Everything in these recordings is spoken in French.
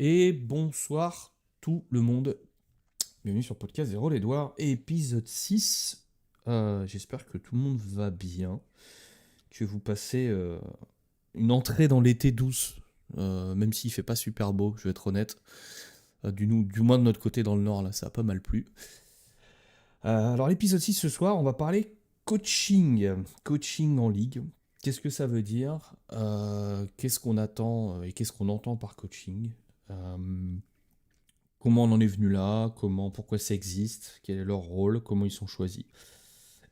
Et bonsoir tout le monde. Bienvenue sur Podcast Zéro l'Edouard, épisode 6. J'espère que tout le monde va bien, que vous passez une entrée dans l'été douce, même s'il fait pas super beau, je vais être honnête. Du moins de notre côté dans le nord, là, ça a pas mal plu. Alors l'épisode 6 ce soir, on va parler coaching en ligue. Qu'est-ce que ça veut dire? Qu'est-ce qu'on attend et qu'est-ce qu'on entend par coaching? Euh, Comment on en est venu là, pourquoi ça existe, quel est leur rôle, comment ils sont choisis.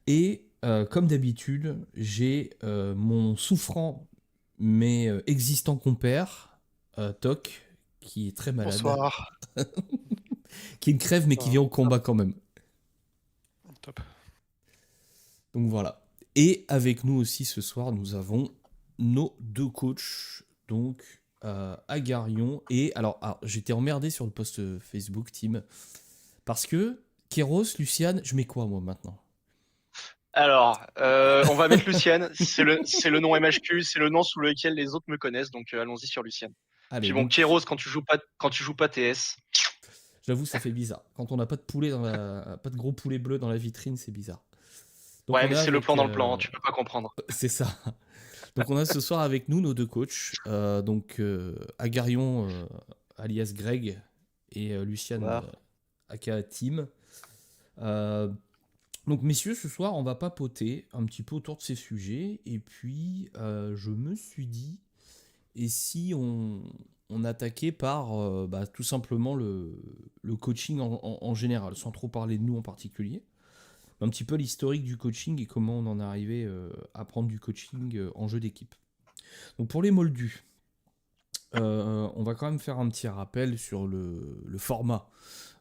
Et comme d'habitude, j'ai mon souffrant mais existant compère, Toc, qui est très malade, Bonsoir. qui est une crève mais qui vient au Bonsoir. combat quand même. Top. Donc voilà. Et avec nous aussi ce soir, nous avons nos deux coachs, donc Agarion et... Alors, j'étais emmerdé sur le post Facebook, Team, parce que Kéros, Luciane, je mets quoi moi maintenant? Alors, on va mettre Lucienne. C'est le nom MHQ, c'est le nom sous lequel les autres me connaissent, donc allons-y sur Lucienne. Allez, Puis bon, donc, Kéros, quand tu joues pas TS. j'avoue, ça fait bizarre. Quand on n'a pas de poulet pas de gros poulet bleu dans la vitrine, c'est bizarre. Donc Ouais, on mais est c'est le plan avec... dans le plan, tu peux pas comprendre. c'est ça. Donc on a ce soir avec nous nos deux coachs. Agarion, alias Greg, et Luciane, Bonsoir. aka Tim. Euh, donc messieurs, ce soir, on va papoter un petit peu autour de ces sujets. Et puis, je me suis dit, et si on attaquait par tout simplement le coaching en général, sans trop parler de nous en particulier, un petit peu l'historique du coaching et comment on en est arrivé à prendre du coaching en jeu d'équipe. Donc pour les moldus, on va quand même faire un petit rappel sur le format,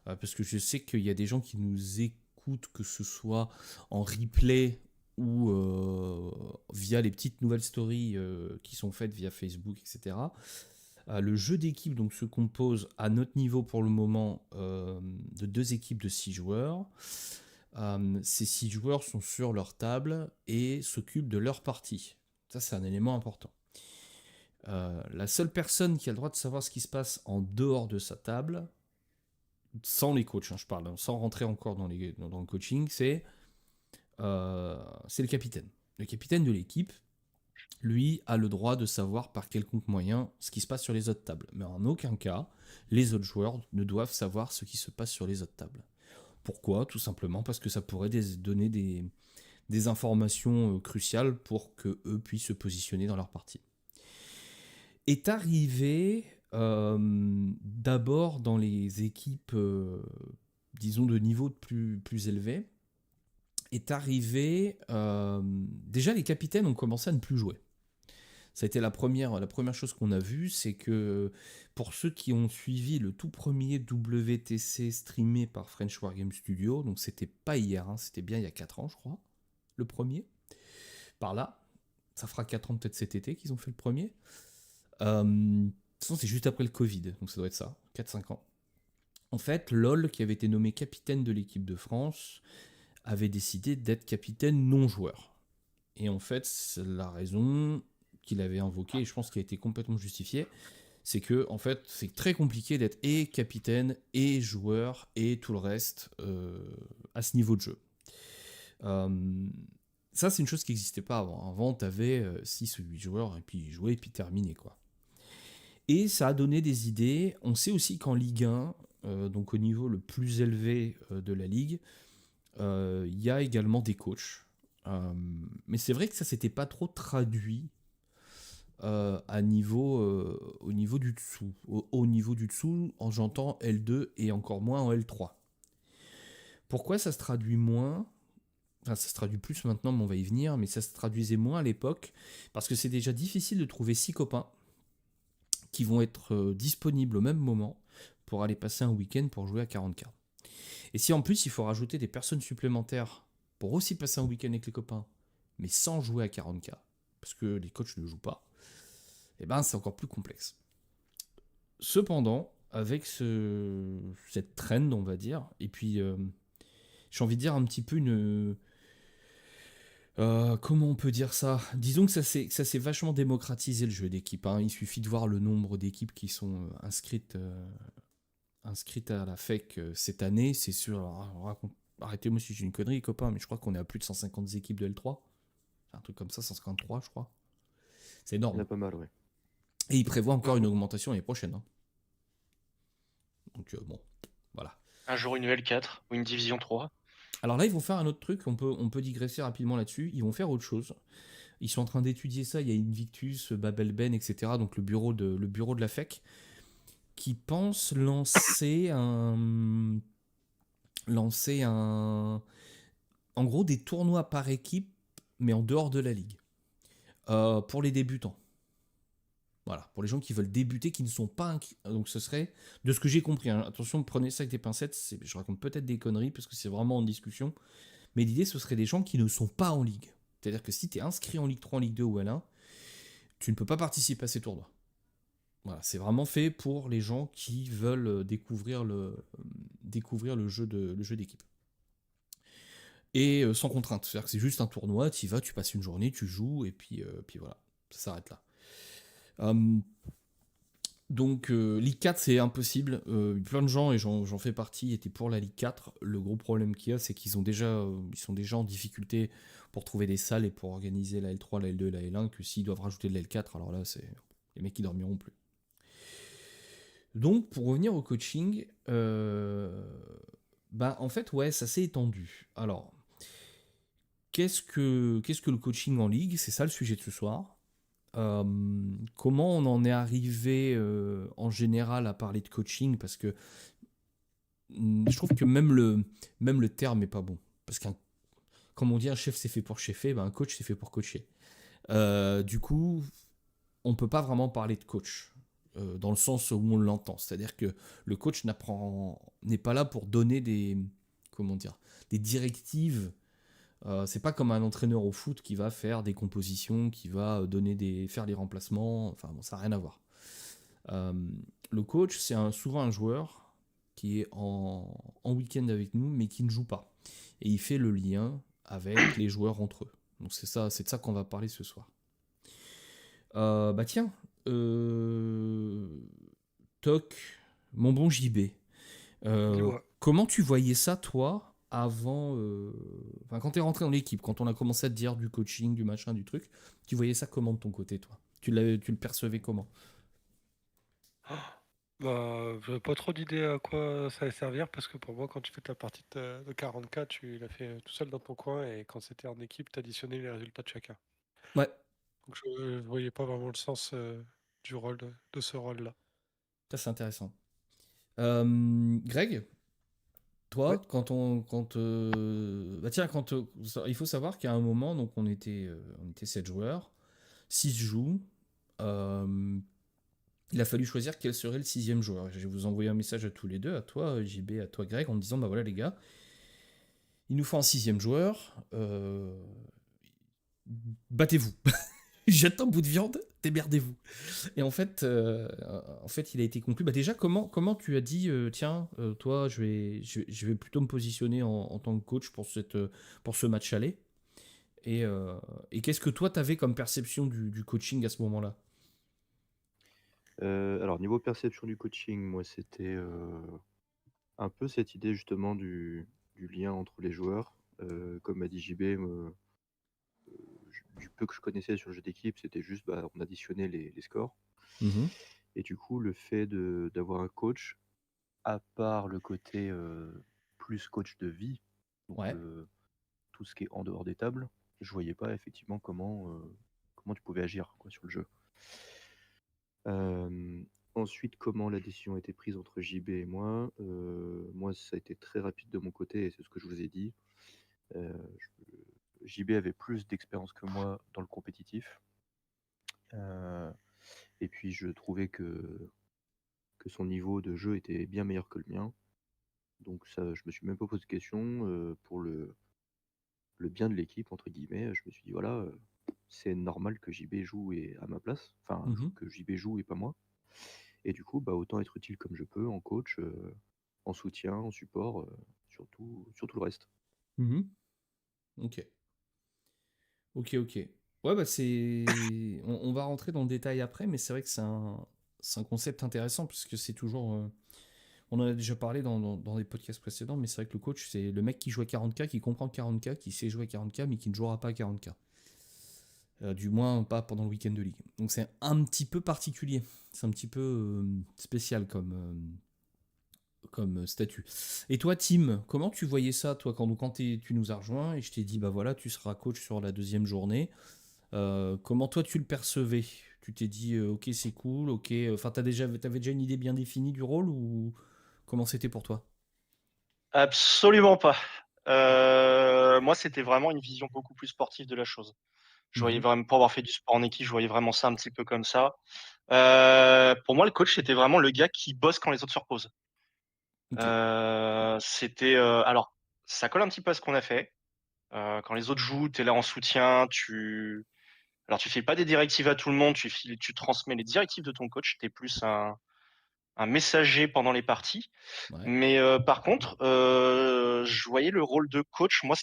parce que je sais qu'il y a des gens qui nous écoutent, que ce soit en replay ou via les petites nouvelles stories qui sont faites via Facebook, etc. Le jeu d'équipe donc se compose à notre niveau pour le moment de deux équipes de 6 joueurs. Ces 6 joueurs sont sur leur table et s'occupent de leur partie. Ça, c'est un élément important. La seule personne qui a le droit de savoir ce qui se passe en dehors de sa table, sans les coachs, je parle, sans rentrer encore dans le coaching, c'est le capitaine. Le capitaine de l'équipe, lui, a le droit de savoir par quelconque moyen ce qui se passe sur les autres tables. Mais en aucun cas, les autres joueurs ne doivent savoir ce qui se passe sur les autres tables. Pourquoi? Tout simplement parce que ça pourrait donner des informations cruciales pour que eux puissent se positionner dans leur partie. Est arrivé d'abord dans les équipes, disons, de niveau plus élevé, est arrivé... déjà, les capitaines ont commencé à ne plus jouer. Ça a été la première chose qu'on a vue, c'est que pour ceux qui ont suivi le tout premier WTC streamé par French Wargame Studio, donc c'était pas hier, hein, c'était bien il y a 4 ans je crois, le premier, par là, ça fera 4 ans peut-être cet été qu'ils ont fait le premier. De toute façon c'est juste après le Covid, donc ça doit être ça, 4-5 ans. En fait, LOL, qui avait été nommé capitaine de l'équipe de France, avait décidé d'être capitaine non-joueur. Et en fait, la raison qu'il avait invoquée, et je pense qu'elle a été complètement justifiée, c'est que en fait, c'est très compliqué d'être et capitaine et joueur et tout le reste à ce niveau de jeu. Euh, Ça, c'est une chose qui n'existait pas avant. Avant, tu avais 6 ou 8 joueurs et puis ils jouaient et puis terminé quoi. Et ça a donné des idées. On sait aussi qu'en Ligue 1, donc au niveau le plus élevé de la ligue, il y a également des coachs. Mais c'est vrai que ça s'était pas trop traduit au niveau du dessous. Au niveau du dessous, j'entends L2 et encore moins en L3. Pourquoi ça se traduit moins? Enfin, ça se traduit plus maintenant, mais on va y venir, mais ça se traduisait moins à l'époque, parce que c'est déjà difficile de trouver 6 copains qui vont être disponibles au même moment pour aller passer un week-end pour jouer à 40K. Et si en plus il faut rajouter des personnes supplémentaires pour aussi passer un week-end avec les copains, mais sans jouer à 40K, parce que les coachs ne jouent pas, et ben c'est encore plus complexe. Cependant, avec cette trend, on va dire, et puis j'ai envie de dire un petit peu Comment on peut dire ça? Disons que ça s'est vachement démocratisé le jeu d'équipe, hein. Il suffit de voir le nombre d'équipes qui sont inscrites à la FEC cette année. C'est sûr. Alors, arrêtez-moi si j'ai une connerie, copain, mais je crois qu'on est à plus de 150 équipes de L3. C'est un truc comme ça, 153, je crois. C'est Il y en énorme. a pas mal, ouais. Et ils prévoient encore une Mhm. augmentation l'année prochaine, hein. Donc, bon, voilà. Un jour une L4 ou une division 3. Alors là, ils vont faire un autre truc. On peut digresser rapidement là-dessus. Ils vont faire autre chose. Ils sont en train d'étudier ça. Il y a Invictus, Babelben, etc. Donc le bureau de la FEC qui pense lancer en gros des tournois par équipe, mais en dehors de la ligue, pour les débutants. Voilà, pour les gens qui veulent débuter, qui ne sont pas donc ce serait, de ce que j'ai compris, hein, attention, prenez ça avec des pincettes, je raconte peut-être des conneries parce que c'est vraiment en discussion, mais l'idée ce serait des gens qui ne sont pas en ligue. C'est-à-dire que si tu es inscrit en Ligue 3, en Ligue 2 ou L1, tu ne peux pas participer à ces tournois. Voilà, c'est vraiment fait pour les gens qui veulent découvrir le jeu d'équipe. Et sans contrainte. C'est-à-dire que c'est juste un tournoi, tu y vas, tu passes une journée, tu joues, et puis voilà, ça s'arrête là. Donc Ligue 4 c'est impossible. Plein de gens, et j'en fais partie, étaient pour la Ligue 4. Le gros problème qu'il y a, c'est qu'ils sont déjà en difficulté pour trouver des salles et pour organiser la L3, la L2, la L1, que s'ils doivent rajouter de la L4, alors là c'est les mecs qui dormiront plus. Donc pour revenir au coaching, en fait ouais, ça s'est étendu. Alors qu'est-ce que le coaching en ligue? C'est ça le sujet de ce soir. Comment on en est arrivé en général à parler de coaching? Parce que je trouve que même le terme est pas bon. Parce qu'un, comme on dit, un chef c'est fait pour chefer, un coach c'est fait pour coacher. Du coup, on peut pas vraiment parler de coach dans le sens où on l'entend. C'est-à-dire que le coach n'est pas là pour donner comment dire, des directives. C'est pas comme un entraîneur au foot qui va faire des compositions, qui va faire des remplacements. Enfin bon, ça n'a rien à voir. Euh, le coach, c'est souvent un joueur qui est en week-end avec nous, mais qui ne joue pas. Et il fait le lien avec les joueurs entre eux. Donc c'est de ça qu'on va parler ce soir. Tiens, Toc, mon bon JB, Dis-moi. comment tu voyais ça, toi, avant, quand tu es rentré dans l'équipe, quand on a commencé à te dire du coaching, du machin, du truc, tu voyais ça comment de ton côté, toi? Tu le percevais comment? J'avais pas trop d'idées à quoi ça allait servir parce que pour moi, quand tu fais ta partie de 40K, tu l'as fait tout seul dans ton coin et quand c'était en équipe, t'additionnais les résultats de chacun. Ouais, Donc je voyais pas vraiment le sens du rôle de ce rôle-là. ça c'est intéressant. Greg, Ouais. toi, tiens, il faut savoir qu'à un moment, donc on était 7 joueurs, 6 jouent. euh, il a fallu choisir quel serait le sixième joueur. Je vais vous envoyer un message à tous les deux, à toi JB, à toi Greg, en disant bah voilà les gars, il nous faut un sixième joueur. Battez-vous. Jette un bout de viande, démerdez-vous. Et en fait, il a été conclu. Bah déjà, comment tu as dit, tiens, toi, je vais plutôt me positionner en tant que coach pour ce match aller. Et qu'est-ce que toi, t'avais comme perception du coaching à ce moment-là? Alors, niveau perception du coaching, moi, c'était un peu cette idée justement du lien entre les joueurs. Comme a dit JB, du peu que je connaissais sur le jeu d'équipe, c'était juste, on additionnait les scores. Mhm. Et du coup, le fait d'avoir un coach, à part le côté plus coach de vie, donc Ouais. tout ce qui est en dehors des tables, je voyais pas effectivement comment tu pouvais agir quoi, sur le jeu. Ensuite, comment la décision a été prise entre JB et moi. Moi, ça a été très rapide de mon côté, et c'est ce que je vous ai dit. JB avait plus d'expérience que moi dans le compétitif. Et puis, je trouvais que son niveau de jeu était bien meilleur que le mien. Donc, ça, je me suis même pas posé de questions. Pour le bien de l'équipe, entre guillemets, je me suis dit, voilà, c'est normal que JB joue à ma place. Enfin, Mhm. que JB joue et pas moi. Et du coup, autant être utile comme je peux en coach, en soutien, en support, sur tout le reste. Mhm. Ok. Ok. Ouais, bah on va rentrer dans le détail après, mais c'est vrai que c'est un concept intéressant parce que c'est toujours. On en a déjà parlé dans les podcasts précédents, mais c'est vrai que le coach, c'est le mec qui joue à 40K, qui comprend 40K, qui sait jouer à 40K, mais qui ne jouera pas à 40K. Du moins, pas pendant le week-end de ligue. Donc c'est un petit peu particulier. C'est un petit peu spécial comme statut. Et toi, Tim, comment tu voyais ça, toi, quand tu nous as rejoint et je t'ai dit, bah voilà, tu seras coach sur la deuxième journée. Comment toi, tu le percevais? Tu t'es dit, ok, c'est cool, ok. Enfin, t'avais déjà une idée bien définie du rôle ou comment c'était pour toi? Absolument pas. Moi, c'était vraiment une vision beaucoup plus sportive de la chose. Je voyais Mhm. vraiment, pour avoir fait du sport en équipe, je voyais vraiment ça un petit peu comme ça. Pour moi, le coach, c'était vraiment le gars qui bosse quand les autres se reposent. Ok. Alors, ça colle un petit peu à ce qu'on a fait. Quand les autres jouent, tu es là en soutien. Alors, tu fais pas des directives à tout le monde, tu transmets les directives de ton coach. Tu es plus un messager pendant les parties. Ouais. Mais par contre, je voyais le rôle de coach. Moi,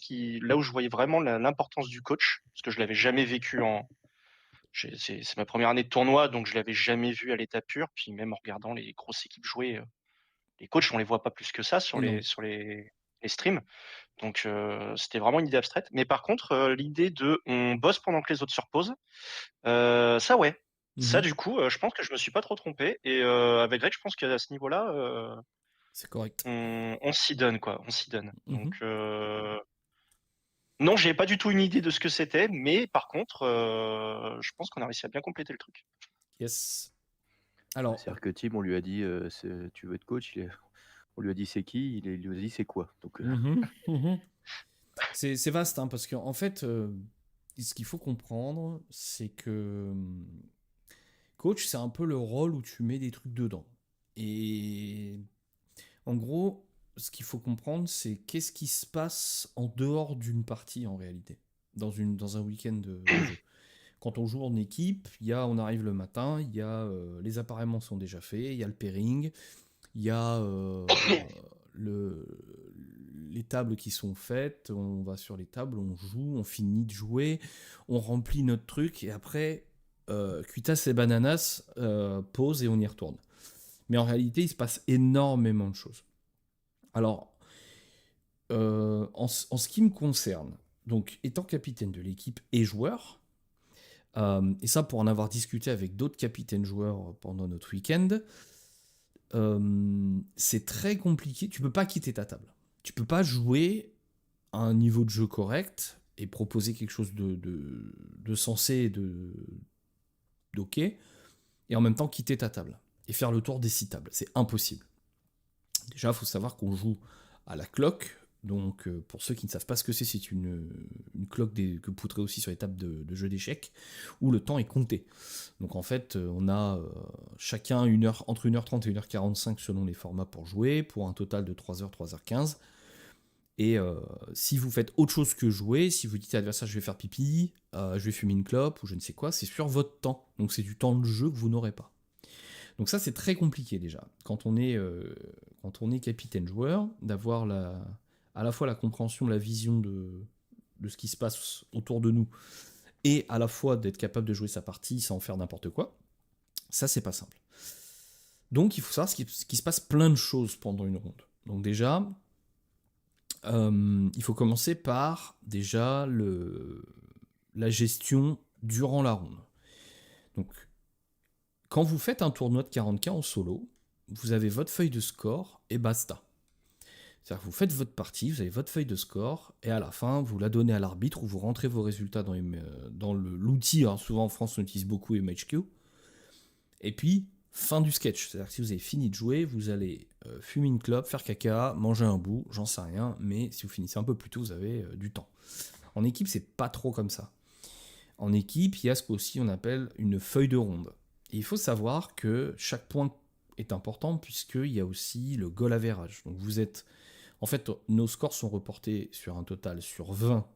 là où je voyais vraiment l'importance du coach, parce que je l'avais jamais vécu c'est ma première année de tournoi, donc je l'avais jamais vu à l'état pur. Puis même en regardant les grosses équipes jouer, les coachs, on les voit pas plus que ça sur Non. les streams. Donc c'était vraiment une idée abstraite. Mais par contre, l'idée de on bosse pendant que les autres se reposent, ça ouais. Ça Mhm. du coup, je pense que je me suis pas trop trompé. Et avec Greg, je pense qu'à ce niveau-là, C'est correct. on s'y donne quoi. On s'y donne. Donc Mhm. non, j'avais pas du tout une idée de ce que c'était, mais par contre, je pense qu'on a réussi à bien compléter le truc. Yes. Alors, C'est-à-dire que Tim, on lui a dit tu veux être coach, on lui a dit c'est qui, il lui a dit c'est quoi. Donc mhm. C'est vaste, hein, parce qu'en fait, ce qu'il faut comprendre, c'est que coach, c'est un peu le rôle où tu mets des trucs dedans. Et en gros, ce qu'il faut comprendre, c'est qu'est-ce qui se passe en dehors d'une partie en réalité, dans un week-end de jeu. Quand on joue en équipe, on arrive le matin, les appareillements sont déjà faits, il y a le pairing, il y a le, les tables qui sont faites, on va sur les tables, on joue, on finit de jouer, on remplit notre truc, et après, cuitas et bananas, pause et on y retourne. Mais en réalité, il se passe énormément de choses. Alors, en ce qui me concerne, donc étant capitaine de l'équipe et joueur, et ça pour en avoir discuté avec d'autres capitaines joueurs pendant notre week-end, c'est très compliqué. Tu peux pas quitter ta table. Tu peux pas jouer à un niveau de jeu correct et proposer quelque chose de sensé et d'ok, et en même temps quitter ta table et faire le tour des 6 tables. C'est impossible. Déjà, il faut savoir qu'on joue à la cloque. Donc, pour ceux qui ne savent pas ce que c'est une cloque que vous poutrez aussi sur les tables de jeux d'échecs, où le temps est compté. Donc, en fait, on a chacun entre 1h30 et 1h45 selon les formats pour jouer, pour un total de 3h, 3h15. Et si vous faites autre chose que jouer, si vous dites à l'adversaire je vais faire pipi, je vais fumer une clope ou je ne sais quoi, c'est sur votre temps. Donc, c'est du temps de jeu que vous n'aurez pas. Donc ça, c'est très compliqué déjà, quand on est capitaine joueur, d'avoir à la fois la compréhension, la vision de ce qui se passe autour de nous, et à la fois d'être capable de jouer sa partie sans faire n'importe quoi. Ça, c'est pas simple. Donc il faut savoir ce qui se passe plein de choses pendant une ronde. Donc déjà, il faut commencer par déjà la gestion durant la ronde. Donc quand vous faites un tournoi de 40K en solo, vous avez votre feuille de score et basta. C'est-à-dire que vous faites votre partie, vous avez votre feuille de score, et à la fin, vous la donnez à l'arbitre ou vous rentrez vos résultats dans l'outil. Alors souvent en France, on utilise beaucoup MHQ. Et puis, fin du sketch. C'est-à-dire que si vous avez fini de jouer, vous allez fumer une clope, faire caca, manger un bout, j'en sais rien, mais si vous finissez un peu plus tôt, vous avez du temps. En équipe, c'est pas trop comme ça. En équipe, il y a ce qu'aussi on appelle une feuille de ronde. Et il faut savoir que chaque point est important puisqu'il y a aussi le goal average. Donc en fait, nos scores sont reportés sur un total sur 20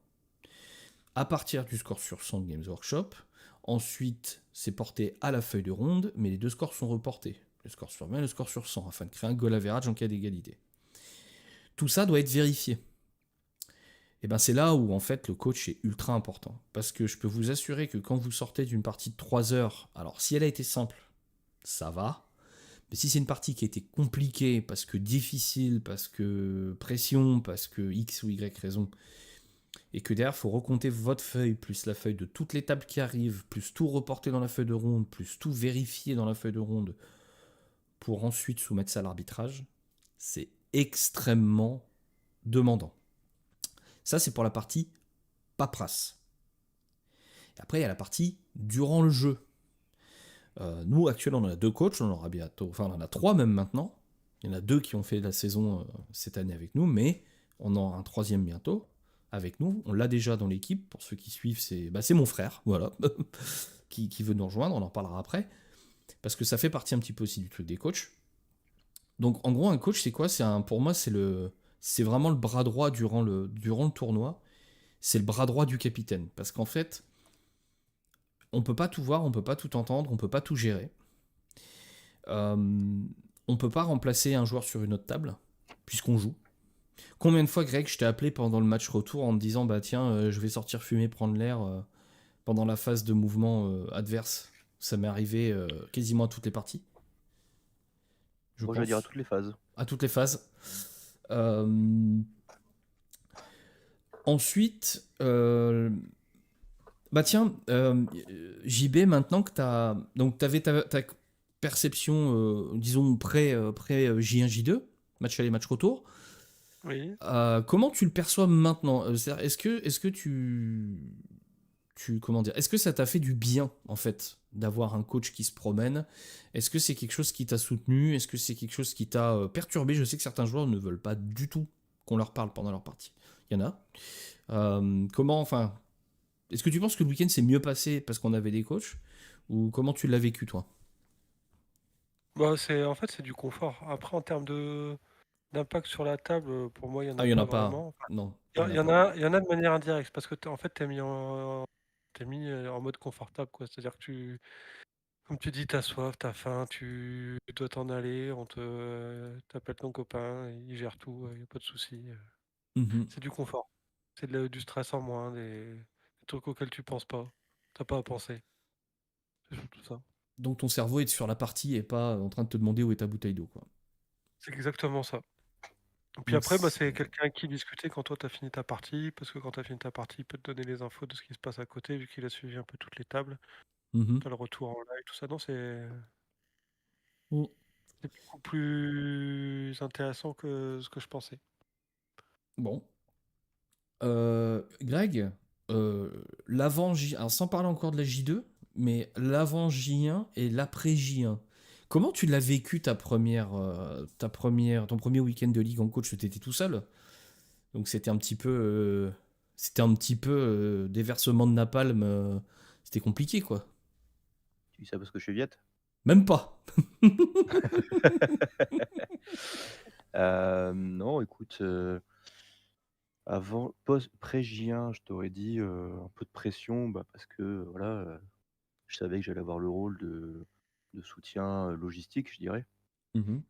à partir du score sur 100 de Games Workshop. Ensuite, c'est porté à la feuille de ronde, mais les deux scores sont reportés. Le score sur 20 et le score sur 100, afin de créer un goal average en cas d'égalité. Tout ça doit être vérifié. Et ben c'est là où en fait le coach est ultra important. Parce que je peux vous assurer que quand vous sortez d'une partie de 3 heures, alors si elle a été simple, ça va. Mais si c'est une partie qui a été compliquée, parce que difficile, parce que pression, parce que X ou Y raison, et que derrière, il faut recompter votre feuille, plus la feuille de toutes les tables qui arrivent, plus tout reporter dans la feuille de ronde, plus tout vérifier dans la feuille de ronde, pour ensuite soumettre ça à l'arbitrage, c'est extrêmement demandant. Ça, c'est pour la partie paperasse. Et après, il y a la partie durant le jeu. Nous, actuellement, on en a 2 coachs, on en aura bientôt, enfin, on en a 3 même maintenant. Il y en a 2 qui ont fait la saison cette année avec nous, mais on en aura un 3e bientôt avec nous. On l'a déjà dans l'équipe. Pour ceux qui suivent, c'est mon frère, voilà, qui veut nous rejoindre. On en parlera après. Parce que ça fait partie un petit peu aussi du truc des coachs. Donc, en gros, un coach, c'est quoi? Pour moi, c'est vraiment le bras droit durant le tournoi. C'est le bras droit du capitaine. Parce qu'en fait, on peut pas tout voir, on peut pas tout entendre, on peut pas tout gérer. On peut pas remplacer un joueur sur une autre table, puisqu'on joue. Combien de fois, Greg, je t'ai appelé pendant le match retour en te disant bah tiens, je vais sortir fumer, prendre l'air pendant la phase de mouvement adverse. Ça m'est arrivé quasiment à toutes les parties. Je Moi, je vais dire à pense. toutes les phases. À toutes les phases. Ensuite, bah tiens, JB, maintenant que t'avais ta perception, disons, près J1, J2, match aller, match retour. Oui. Comment tu le perçois maintenant? C'est-à-dire, est-ce que comment dire? Est-ce que ça t'a fait du bien, en fait, d'avoir un coach qui se promène? Est-ce que c'est quelque chose qui t'a soutenu? Est-ce que c'est quelque chose qui t'a perturbé? Je sais que certains joueurs ne veulent pas du tout qu'on leur parle pendant leur partie. Il y en a. Enfin, est-ce que tu penses que le week-end s'est mieux passé parce qu'on avait des coachs? Ou comment tu l'as vécu, toi? Bah, en fait, c'est du confort. Après, en termes d'impact sur la table, pour moi, il n'y en Ah, a il y en pas a pas. vraiment. Non, Il il y, y en il a y en pas. a, il y en a de manière indirecte, parce que en fait, t'es mis en mode confortable, quoi. C'est-à-dire que comme tu dis, t'as soif, t'as faim, tu dois t'en aller, t'appelles ton copain, il gère tout, il n'y a pas de souci. Mhm. C'est du confort. C'est du stress en moins, des trucs auxquels tu penses pas. T'as pas à penser. C'est surtout ça. Donc ton cerveau est sur la partie et pas en train de te demander où est ta bouteille d'eau, quoi. C'est exactement ça. Et puis Donc après, bah, c'est- c'est quelqu'un avec qui discuter quand toi t'as fini ta partie, parce que quand t'as fini ta partie, il peut te donner les infos de ce qui se passe à côté, vu qu'il a suivi un peu toutes les tables. Mhm. T'as le retour en live, tout ça. Non, Mm. c'est beaucoup plus intéressant que ce que je pensais. Bon. Greg, l'avant J... Alors sans parler encore de la J2, mais l'avant J1 et l'après J1. Comment tu l'as vécu ton premier week-end de ligue en coach? Tu étais tout seul, donc c'était un petit peu déversement de napalm. C'était compliqué, quoi. Tu dis ça parce que je suis viette? Même pas. Non, écoute, pré J1, je t'aurais dit un peu de pression, bah, parce que voilà, je savais que j'allais avoir le rôle de soutien logistique, je dirais. Mhm.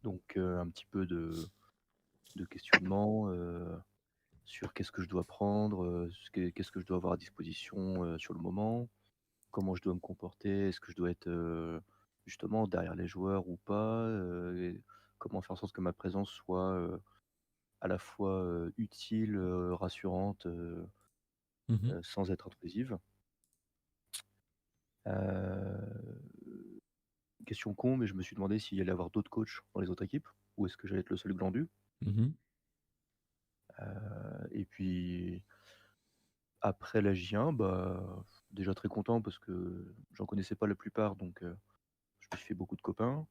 Donc un petit peu de questionnement sur qu'est-ce que je dois prendre, qu'est-ce que je dois avoir à disposition sur le moment, comment je dois me comporter, est-ce que je dois être justement derrière les joueurs ou pas, et comment faire en sorte que ma présence soit à la fois utile, rassurante, Mhm. sans être intrusive. Euh, Question con, mais je me suis demandé s'il y allait y avoir d'autres coachs dans les autres équipes, ou est-ce que j'allais être le seul glandu. Mhm. Et puis après la J1, bah, déjà très content parce que j'en connaissais pas la plupart, donc je me suis fait beaucoup de copains.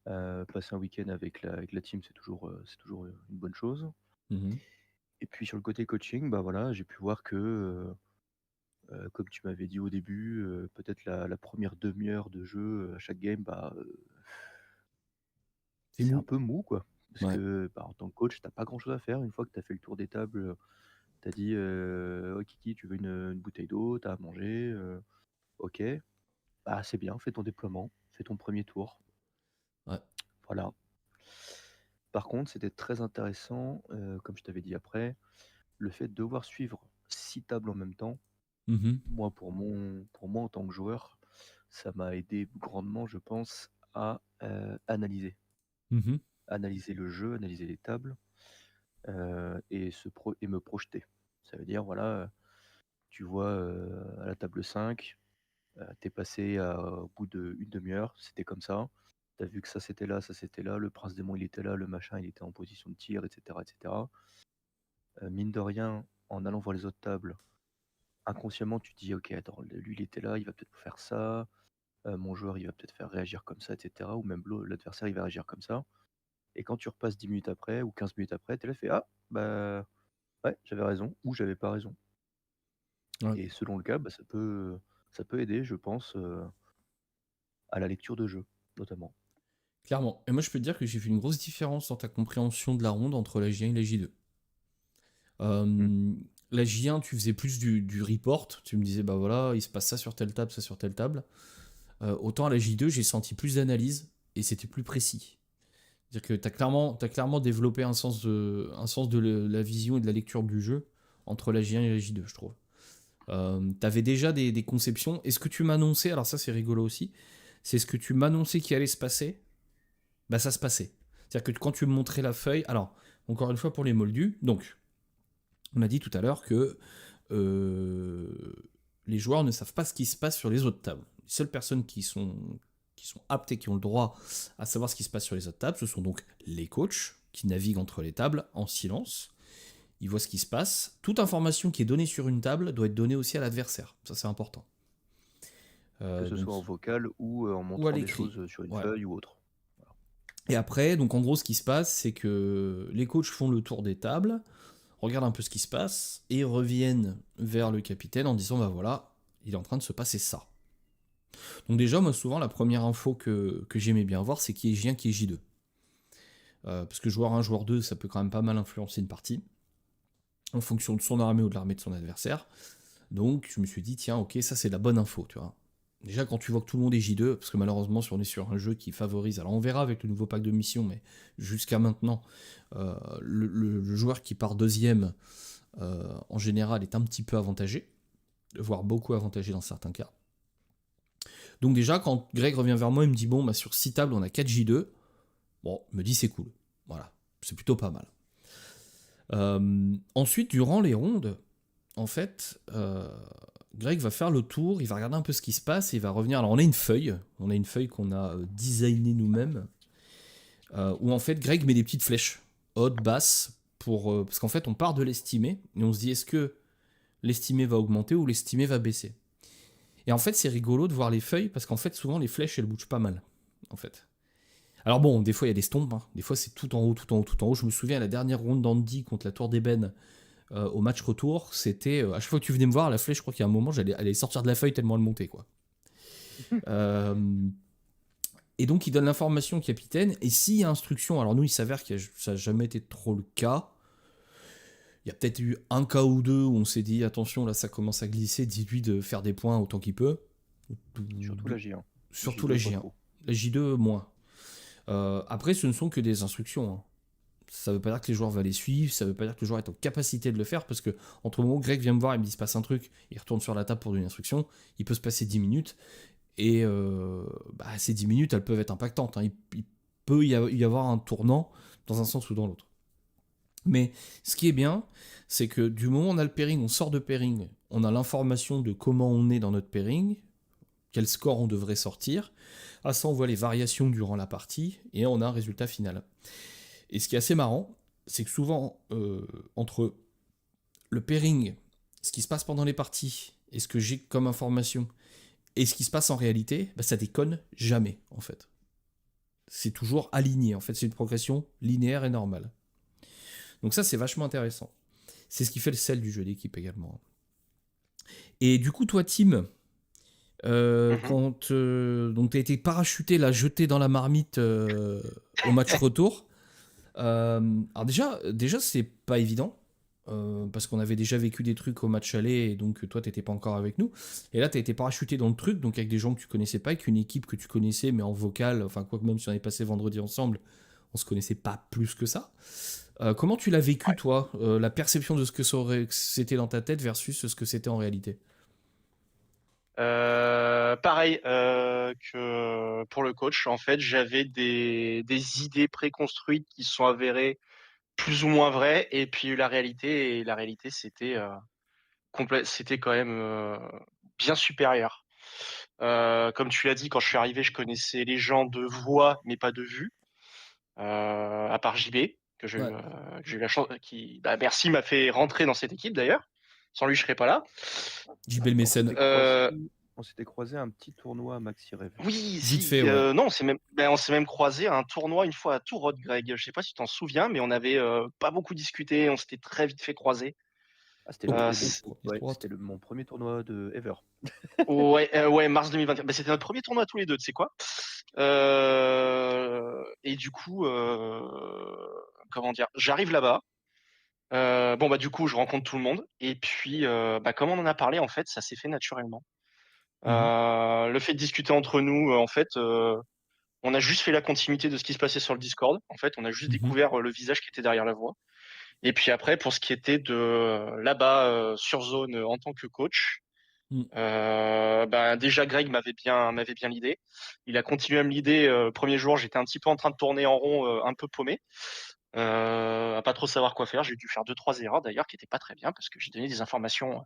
Passer un week-end avec la team, c'est toujours une bonne chose. Mhm. Et puis sur le côté coaching, bah voilà, j'ai pu voir que, comme tu m'avais dit au début, peut-être la première demi-heure de jeu à chaque game, bah, C'est c'est un mou. peu mou, quoi. Parce Ouais. que bah, en tant que coach, t'as pas grand-chose à faire. Une fois que tu as fait le tour des tables, tu as dit oh Kiki, tu veux une bouteille d'eau, tu as à manger, ok, bah, c'est bien, fais ton déploiement, fais ton premier tour. Ouais. Voilà. Par contre, c'était très intéressant, comme je t'avais dit après, le fait de devoir suivre 6 tables en même temps, Mhm. moi, pour moi en tant que joueur, ça m'a aidé grandement, je pense, à analyser. Mhm. Analyser le jeu, analyser les tables et me projeter. Ça veut dire, voilà, tu vois à la table 5, t'es passé au bout d'une demi-heure, c'était comme ça. T'as vu que ça c'était là, le prince démon il était là, le machin il était en position de tir, etc. etc. Mine de rien, en allant voir les autres tables, inconsciemment tu te dis ok, attends, lui il était là, il va peut-être faire ça, mon joueur il va peut-être faire réagir comme ça, etc. Ou même l'adversaire il va réagir comme ça. Et quand tu repasses 10 minutes après ou 15 minutes après, t'es là, fait ah, bah ouais, j'avais raison ou j'avais pas raison. Ouais, Et selon le cas, bah, ça peut aider, je pense, à la lecture de jeu, notamment. clairement. Et moi, je peux te dire que j'ai vu une grosse différence dans ta compréhension de la ronde entre la J1 et la J2. Mm. La J1, tu faisais plus du report. Tu me disais, bah voilà, il se passe ça sur telle table, ça sur telle table. Autant à la J2, j'ai senti plus d'analyse et c'était plus précis. C'est-à-dire que t'as clairement développé un sens de la vision et de la lecture du jeu entre la J1 et la J2, je trouve. T'avais déjà des conceptions. Et ce que tu m'annonçais, alors ça c'est rigolo aussi, c'est ce que tu m'annonçais qui allait se passer, bah ça se passait. C'est-à-dire que quand tu me montrais la feuille, alors, encore une fois pour les moldus, donc, on a dit tout à l'heure que les joueurs ne savent pas ce qui se passe sur les autres tables. Les seules personnes qui sont aptes et qui ont le droit à savoir ce qui se passe sur les autres tables, ce sont donc les coachs qui naviguent entre les tables en silence. Ils voient ce qui se passe. Toute information qui est donnée sur une table doit être donnée aussi à l'adversaire. Ça, c'est important. Que ce Donc, soit en vocal ou en ou à montrant des l'écrit. choses sur une Ouais. feuille ou autre. Voilà. Et après, donc en gros, ce qui se passe, c'est que les coachs font le tour des tables, regardent un peu ce qui se passe, et reviennent vers le capitaine en disant, bah voilà, il est en train de se passer ça. Donc déjà, moi, souvent, la première info que j'aimais bien voir, c'est qui est J1, qui est J2. Parce que joueur 1, joueur 2, ça peut quand même pas mal influencer une partie, en fonction de son armée ou de l'armée de son adversaire. Donc je me suis dit, tiens, ok, ça c'est la bonne info, tu vois. Déjà quand tu vois que tout le monde est J2, parce que malheureusement si on est sur un jeu qui favorise, alors on verra avec le nouveau pack de mission, mais jusqu'à maintenant, le joueur qui part deuxième, en général, est un petit peu avantagé, voire beaucoup avantagé dans certains cas. Donc déjà, quand Greg revient vers moi, il me dit, bon, bah, sur 6 tables, on a 4 J2, bon, il me dit, c'est cool. Voilà, c'est plutôt pas mal. Ensuite, durant les rondes, en fait, Greg va faire le tour, il va regarder un peu ce qui se passe et il va revenir. Alors, on a une feuille qu'on a designée nous-mêmes, où en fait, Greg met des petites flèches, hautes, basses, parce qu'en fait, on part de l'estimé et on se dit est-ce que l'estimé va augmenter ou l'estimé va baisser. Et en fait, c'est rigolo de voir les feuilles parce qu'en fait, souvent, les flèches, elles bougent pas mal, en fait. Alors bon, des fois, il y a des stompes, hein. Des fois, c'est tout en haut, tout en haut, tout en haut. Je me souviens, la dernière ronde d'Andy contre la Tour d'Ébène, au match retour, c'était à chaque fois que tu venais me voir, la flèche, je crois qu'il y a un moment, elle allait sortir de la feuille tellement elle montait, quoi. Et donc il donne l'information au capitaine, et s'il y a instruction, alors nous il s'avère que ça n'a jamais été trop le cas. Il y a peut-être eu un cas ou deux où on s'est dit attention, là ça commence à glisser, dis-lui de faire des points autant qu'il peut. Surtout la J1. Surtout J2, la pas J1. trop. La J2 moins. Après ce ne sont que des instructions, hein. Ça veut pas dire que les joueurs vont les suivre, ça veut pas dire que le joueur est en capacité de le faire, parce que entre le moment où Greg vient me voir et me dit il se passe un truc, il retourne sur la table pour donner une instruction, il peut se passer 10 minutes, et ces 10 minutes elles peuvent être impactantes, hein. Il peut y avoir un tournant dans un sens ou dans l'autre. Mais ce qui est bien, c'est que du moment où on a le pairing, on sort de pairing, on a l'information de comment on est dans notre pairing, quel score on devrait sortir, à ça on voit les variations durant la partie, et on a un résultat final. Et ce qui est assez marrant, c'est que souvent, entre le pairing, ce qui se passe pendant les parties, et ce que j'ai comme information, et ce qui se passe en réalité, bah, ça déconne jamais, en fait. C'est toujours aligné, en fait, c'est une progression linéaire et normale. Donc ça, c'est vachement intéressant. C'est ce qui fait le sel du jeu d'équipe également. Et du coup, toi, Tim, quand donc tu as été parachuté, là, jeté dans la marmite au match retour, alors déjà c'est pas évident, parce qu'on avait déjà vécu des trucs au match aller, et donc toi t'étais pas encore avec nous, et là t'as été parachuté dans le truc, donc avec des gens que tu connaissais pas, avec une équipe que tu connaissais mais en vocal, enfin quoi que même si on est passé vendredi ensemble, On se connaissait pas plus que ça. Comment tu l'as vécu, toi, la perception de ce que c'était dans ta tête versus ce que c'était en réalité? Pareil que pour le coach, en fait, j'avais des idées préconstruites qui se sont avérées plus ou moins vraies, et puis la réalité, c'était quand même bien supérieur. Comme tu l'as dit, quand je suis arrivé, je connaissais les gens de voix, mais pas de vue, à part JB, que Ouais. j'ai eu la chance, merci, m'a fait rentrer dans cette équipe d'ailleurs. Sans lui, je serais pas là. JB le mécène. On s'était croisé à un petit tournoi à Maxi Rêve. Oui, Vite si. fait, ouais. Non, on s'est même croisé à un tournoi une fois à Tourode, Greg. Je sais pas si tu t'en souviens, mais on avait pas beaucoup discuté. On s'était très vite fait croiser. Ah, c'était Donc, mon premier tournoi de ever. Ouais, mars 2021. Bah, c'était notre premier tournoi tous les deux, tu sais quoi. Et du coup, comment dire, j'arrive là-bas. Bon, bah, du coup, je rencontre tout le monde. Et puis, comme on en a parlé, en fait, ça s'est fait naturellement. Le fait de discuter entre nous, en fait, on a juste fait la continuité de ce qui se passait sur le Discord. En fait, on a juste découvert le visage qui était derrière la voix. Et puis après, pour ce qui était de là-bas sur zone en tant que coach, déjà Greg m'avait bien l'idée. Il a continué à me l'idée. Le premier jour, j'étais un petit peu en train de tourner en rond, un peu paumé, à pas trop savoir quoi faire. J'ai dû faire 2-3 erreurs d'ailleurs qui étaient pas très bien parce que j'ai donné des informations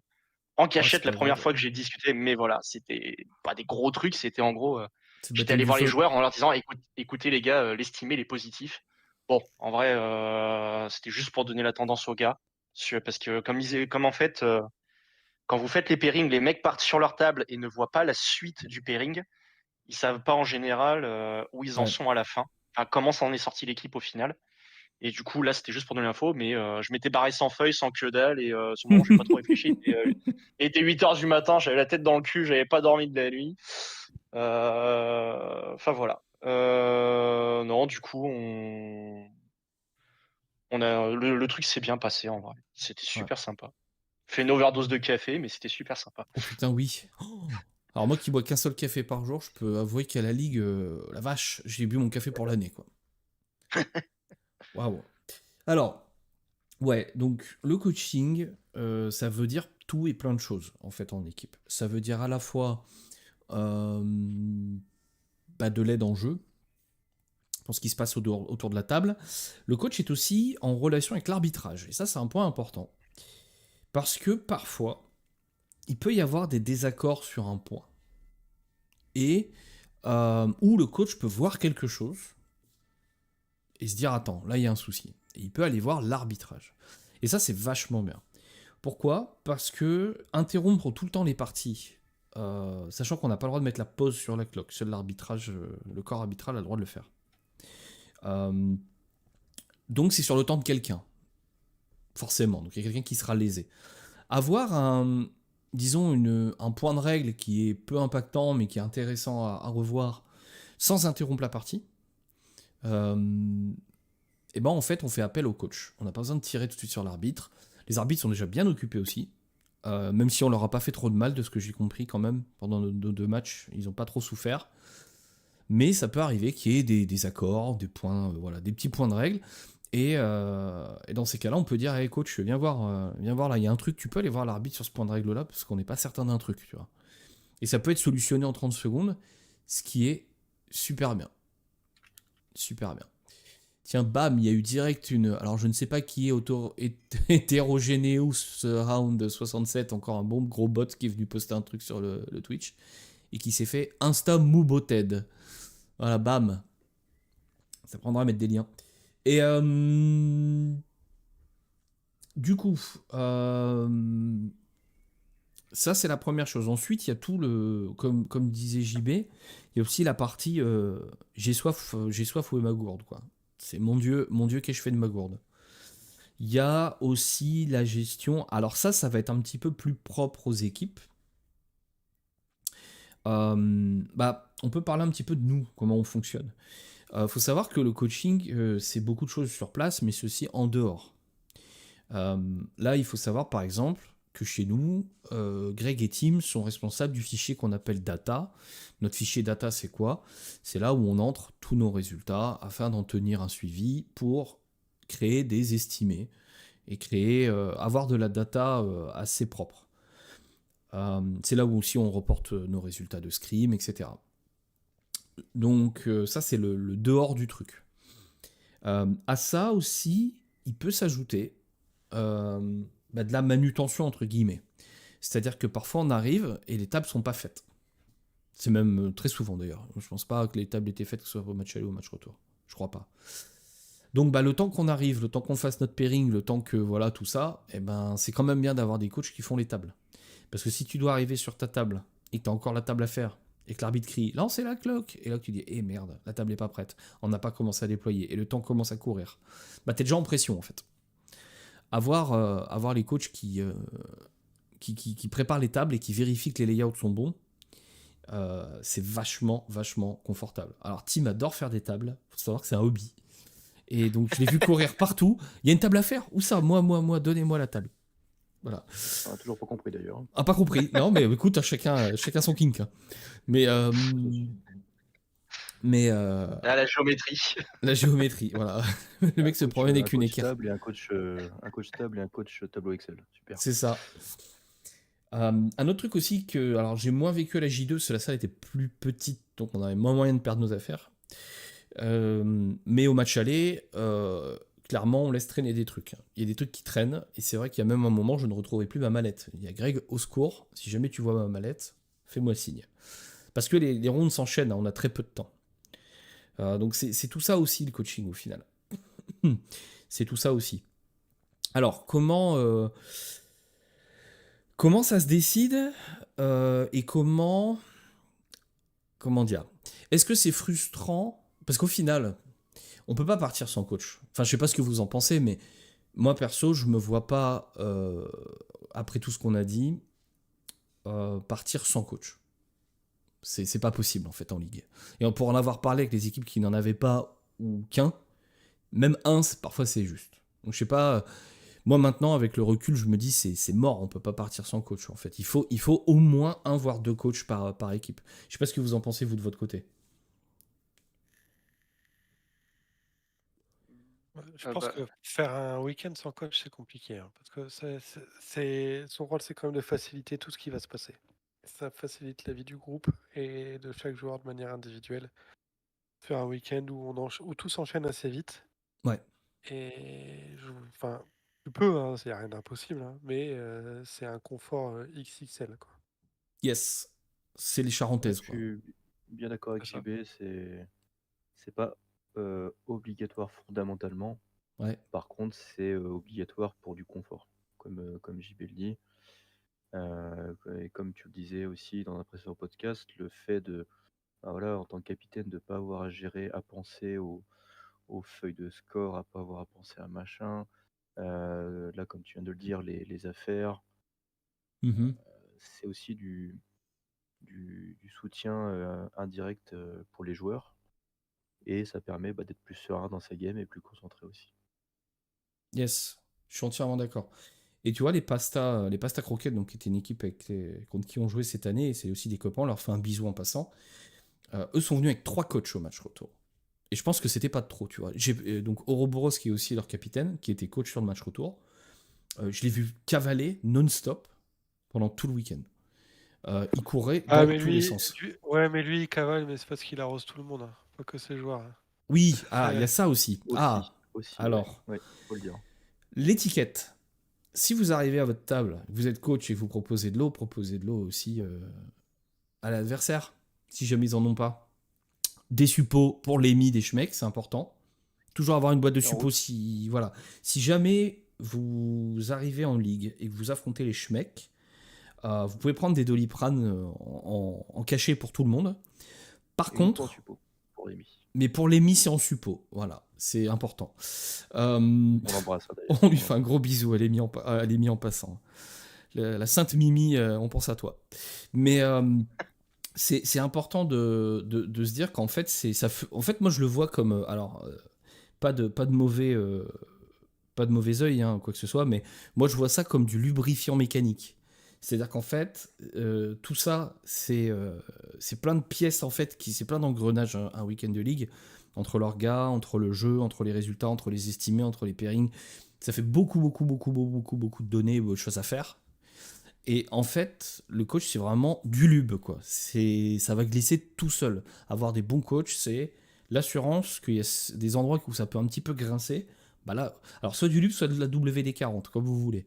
en cachette c'est la pas première grave. fois que j'ai discuté. Mais voilà, c'était pas des gros trucs. C'était en gros, C'est j'étais baptême allé du voir les feu. joueurs en leur disant écoutez les gars, l'estimé, les positifs. Bon, en vrai, c'était juste pour donner la tendance aux gars. Parce que comme en fait, quand vous faites les pairings, les mecs partent sur leur table et ne voient pas la suite du pairing. Ils savent pas en général où ils en Ouais. sont à la fin. Enfin, comment s'en est sorti l'équipe au final. Et du coup, là, c'était juste pour donner l'info, mais je m'étais barré sans feuille, sans que dalle, et sur le moment, j'ai pas trop réfléchi. Il était 8h du matin, j'avais la tête dans le cul, j'avais pas dormi de la nuit. Enfin voilà. Non, du coup, le truc s'est bien passé en vrai. C'était super sympa. Fait une overdose de café, mais c'était super sympa. Oh putain, oui. Alors moi qui bois qu'un seul café par jour, je peux avouer qu'à la ligue, la vache, j'ai bu mon café pour l'année, quoi. Waouh. Alors, ouais, donc le coaching, ça veut dire tout et plein de choses, en fait, en équipe. Ça veut dire à la fois de l'aide en jeu, pour ce qui se passe autour de la table. Le coach est aussi en relation avec l'arbitrage, et ça, c'est un point important. Parce que parfois, il peut y avoir des désaccords sur un point. Et où le coach peut voir quelque chose et se dire attends, là il y a un souci. Et il peut aller voir l'arbitrage. Et ça, c'est vachement bien. Pourquoi ? Parce que interrompre tout le temps les parties, sachant qu'on n'a pas le droit de mettre la pause sur la cloque, seul l'arbitrage, le corps arbitral a le droit de le faire. Donc c'est sur le temps de quelqu'un, forcément. Donc il y a quelqu'un qui sera lésé. Avoir un point de règle qui est peu impactant mais qui est intéressant à revoir sans interrompre la partie, et ben en fait on fait appel au coach. On n'a pas besoin de tirer tout de suite sur l'arbitre. Les arbitres sont déjà bien occupés aussi, même si on leur a pas fait trop de mal de ce que j'ai compris quand même pendant nos 2 matchs, ils n'ont pas trop souffert. Mais ça peut arriver qu'il y ait des accords, des points, des petits points de règle. Et dans ces cas-là, on peut dire hey coach, viens voir là, il y a un truc, tu peux aller voir l'arbitre sur ce point de règle là parce qu'on n'est pas certain d'un truc, tu vois. Et ça peut être solutionné en 30 secondes, ce qui est super bien. Super bien. Tiens, bam, il y a eu direct une... Alors, je ne sais pas qui est Heterogeneous Round 67, encore un bon gros bot qui est venu poster un truc sur le Twitch, et qui s'est fait Insta-Mooboted. Voilà, bam. Ça prendra à mettre des liens. Et du coup, ça c'est la première chose. Ensuite, il y a tout le... Comme disait JB, il y a aussi la partie j'ai soif où est ma gourde, quoi. C'est mon Dieu qu'ai-je fait de ma gourde. Il y a aussi la gestion. Alors ça va être un petit peu plus propre aux équipes. On peut parler un petit peu de nous, comment on fonctionne. Faut savoir que le coaching, c'est beaucoup de choses sur place, mais c'est aussi en dehors. Là, il faut savoir, par exemple, que chez nous, Greg et Tim sont responsables du fichier qu'on appelle data. Notre fichier data, c'est quoi? C'est là où on entre tous nos résultats afin d'en tenir un suivi pour créer des estimés et avoir de la data assez propre. C'est là où aussi on reporte nos résultats de scrim, etc. Donc ça, c'est le dehors du truc. À ça aussi, il peut s'ajouter de la manutention, entre guillemets. C'est-à-dire que parfois on arrive et les tables sont pas faites. C'est même très souvent d'ailleurs. Je pense pas que les tables étaient faites, que ce soit au match aller ou au match retour. Je crois pas. Donc le temps qu'on arrive, le temps qu'on fasse notre pairing, le temps que voilà tout ça, c'est quand même bien d'avoir des coachs qui font les tables. Parce que si tu dois arriver sur ta table et que tu as encore la table à faire et que l'arbitre crie « Lancez la cloque !» et là que tu dis « merde, la table n'est pas prête, on n'a pas commencé à déployer » et le temps commence à courir, t'es déjà en pression en fait. Avoir les coachs qui préparent les tables et qui vérifient que les layouts sont bons, c'est vachement confortable. Alors Tim adore faire des tables, faut savoir que c'est un hobby. Et donc je l'ai vu courir partout. Il y a une table à faire? Où ça? Moi, donnez-moi la table. Voilà. On n'a toujours pas compris d'ailleurs. Ah, pas compris. Non, mais écoute, chacun son kink. Hein. Mais Ah, la géométrie. la géométrie, voilà. Le mec se promène avec une équerre. Un coach table et un coach tableau Excel. Super. C'est ça. Un autre truc aussi que, alors j'ai moins vécu à la J2, parce que la salle était plus petite, donc on avait moins moyen de perdre nos affaires. Mais au match aller, clairement, on laisse traîner des trucs. Il y a des trucs qui traînent, et c'est vrai qu'il y a même un moment, je ne retrouvais plus ma mallette. Il y a Greg, au secours, si jamais tu vois ma mallette, fais-moi signe. Parce que les rounds s'enchaînent, hein, on a très peu de temps. Donc c'est tout ça aussi le coaching au final. C'est tout ça aussi. Alors, comment ça se décide et comment dire? Est-ce que c'est frustrant? Parce qu'au final, on peut pas partir sans coach. Enfin, je sais pas ce que vous en pensez, mais moi perso, je me vois pas, après tout ce qu'on a dit, partir sans coach. C'est pas possible en fait en ligue. Et pour en avoir parlé avec les équipes qui n'en avaient pas ou qu'un, même un, parfois c'est juste. Donc je sais pas. Moi maintenant, avec le recul, je me dis c'est mort, on peut pas partir sans coach en fait. Il faut au moins un voire deux coachs par équipe. Je sais pas ce que vous en pensez vous de votre côté. Je pense que faire un week-end sans coach, c'est compliqué. Hein, parce que son rôle, c'est quand même de faciliter tout ce qui va se passer. Ça facilite la vie du groupe et de chaque joueur de manière individuelle. Faire un week-end où tout s'enchaîne assez vite. Ouais. Et tu peux, hein, il n'y a rien d'impossible, hein, mais c'est un confort XXL. Quoi. Yes. C'est les Charentaises. Je suis bien d'accord avec JB, c'est pas obligatoire fondamentalement. Ouais. Par contre, c'est obligatoire pour du confort, comme JB le dit. Et comme tu le disais aussi dans un précédent podcast, le fait de, en tant que capitaine, de ne pas avoir à gérer, à penser aux feuilles de score, à pas avoir à penser à machin. Là, comme tu viens de le dire, les affaires, c'est aussi du soutien indirect pour les joueurs. Et ça permet d'être plus serein dans sa game et plus concentré aussi. Yes, je suis entièrement d'accord. Et tu vois, les Pasta Croquettes, donc, qui était une équipe contre qui on jouait cette année, et c'est aussi des copains, on leur fait un bisou en passant. Eux sont venus avec 3 coachs au match retour. Et je pense que c'était pas de trop, tu vois. Donc Ouroboros, qui est aussi leur capitaine, qui était coach sur le match retour, je l'ai vu cavaler non-stop pendant tout le week-end. Il courait dans tous les sens. Mais lui, il cavale, mais c'est parce qu'il arrose tout le monde, hein. Pas que ses joueurs. Hein. Oui, il y a ça aussi. Aussi, alors, ouais, faut le dire. L'étiquette. Si vous arrivez à votre table, vous êtes coach et vous proposez de l'eau aussi à l'adversaire, si jamais ils en ont pas. Des suppos pour les mis des schmecks, c'est important. Toujours avoir une boîte de suppos si jamais vous arrivez en ligue et que vous affrontez les schmecks, vous pouvez prendre des Doliprane en cachet pour tout le monde. Par contre, pour les mis. Mais pour les mis, c'est en suppo. Voilà, c'est important. On l'embrasse. On lui fait un gros bisou, elle est mise en passant. La sainte Mimi, on pense à toi. Mais c'est important de se dire qu'en fait, en fait, moi je le vois comme... pas de mauvais pas de mauvais œil, hein, quoi que ce soit, mais moi je vois ça comme du lubrifiant mécanique. C'est-à-dire qu'en fait, tout ça, c'est plein de pièces, en fait, c'est plein d'engrenages, un week-end de ligue, entre l'orga, entre le jeu, entre les résultats, entre les estimés, entre les pairings. Ça fait beaucoup, beaucoup, beaucoup, beaucoup, beaucoup, beaucoup de données, beaucoup de choses à faire. Et en fait, le coach, c'est vraiment du lube, quoi. Ça va glisser tout seul. Avoir des bons coachs, c'est l'assurance qu'il y a des endroits où ça peut un petit peu grincer. Bah là, alors soit du lube, soit de la WD-40, comme vous voulez.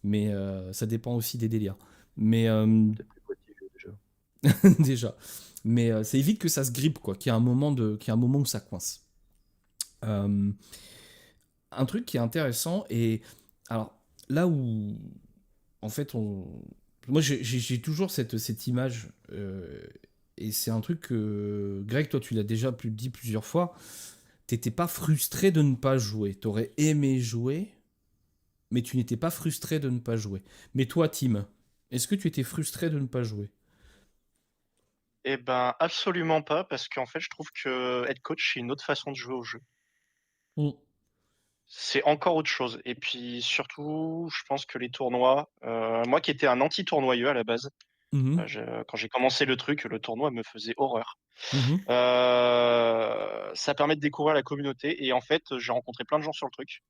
Mais ça dépend aussi des délires. Mais Peut-être plus motivé déjà. déjà. Mais ça évite que ça se grippe, quoi. Qu'il y ait un moment où ça coince. Euh, un truc qui est intéressant, et alors là où en fait moi j'ai toujours cette image, et c'est un truc que Greg, toi tu l'as déjà dit plusieurs fois. T'étais pas frustré de ne pas jouer, t'aurais aimé jouer, mais tu n'étais pas frustré de ne pas jouer. Mais toi, Tim, est-ce que tu étais frustré de ne pas jouer? Eh ben, absolument pas, parce qu'en fait, je trouve que être coach, c'est une autre façon de jouer au jeu. Mm. C'est encore autre chose. Et puis surtout, je pense que les tournois, moi qui étais un anti-tournoyeux à la base, Mhm. quand j'ai commencé le truc, le tournoi me faisait horreur. Mhm. Ça permet de découvrir la communauté. Et en fait, j'ai rencontré plein de gens sur le truc.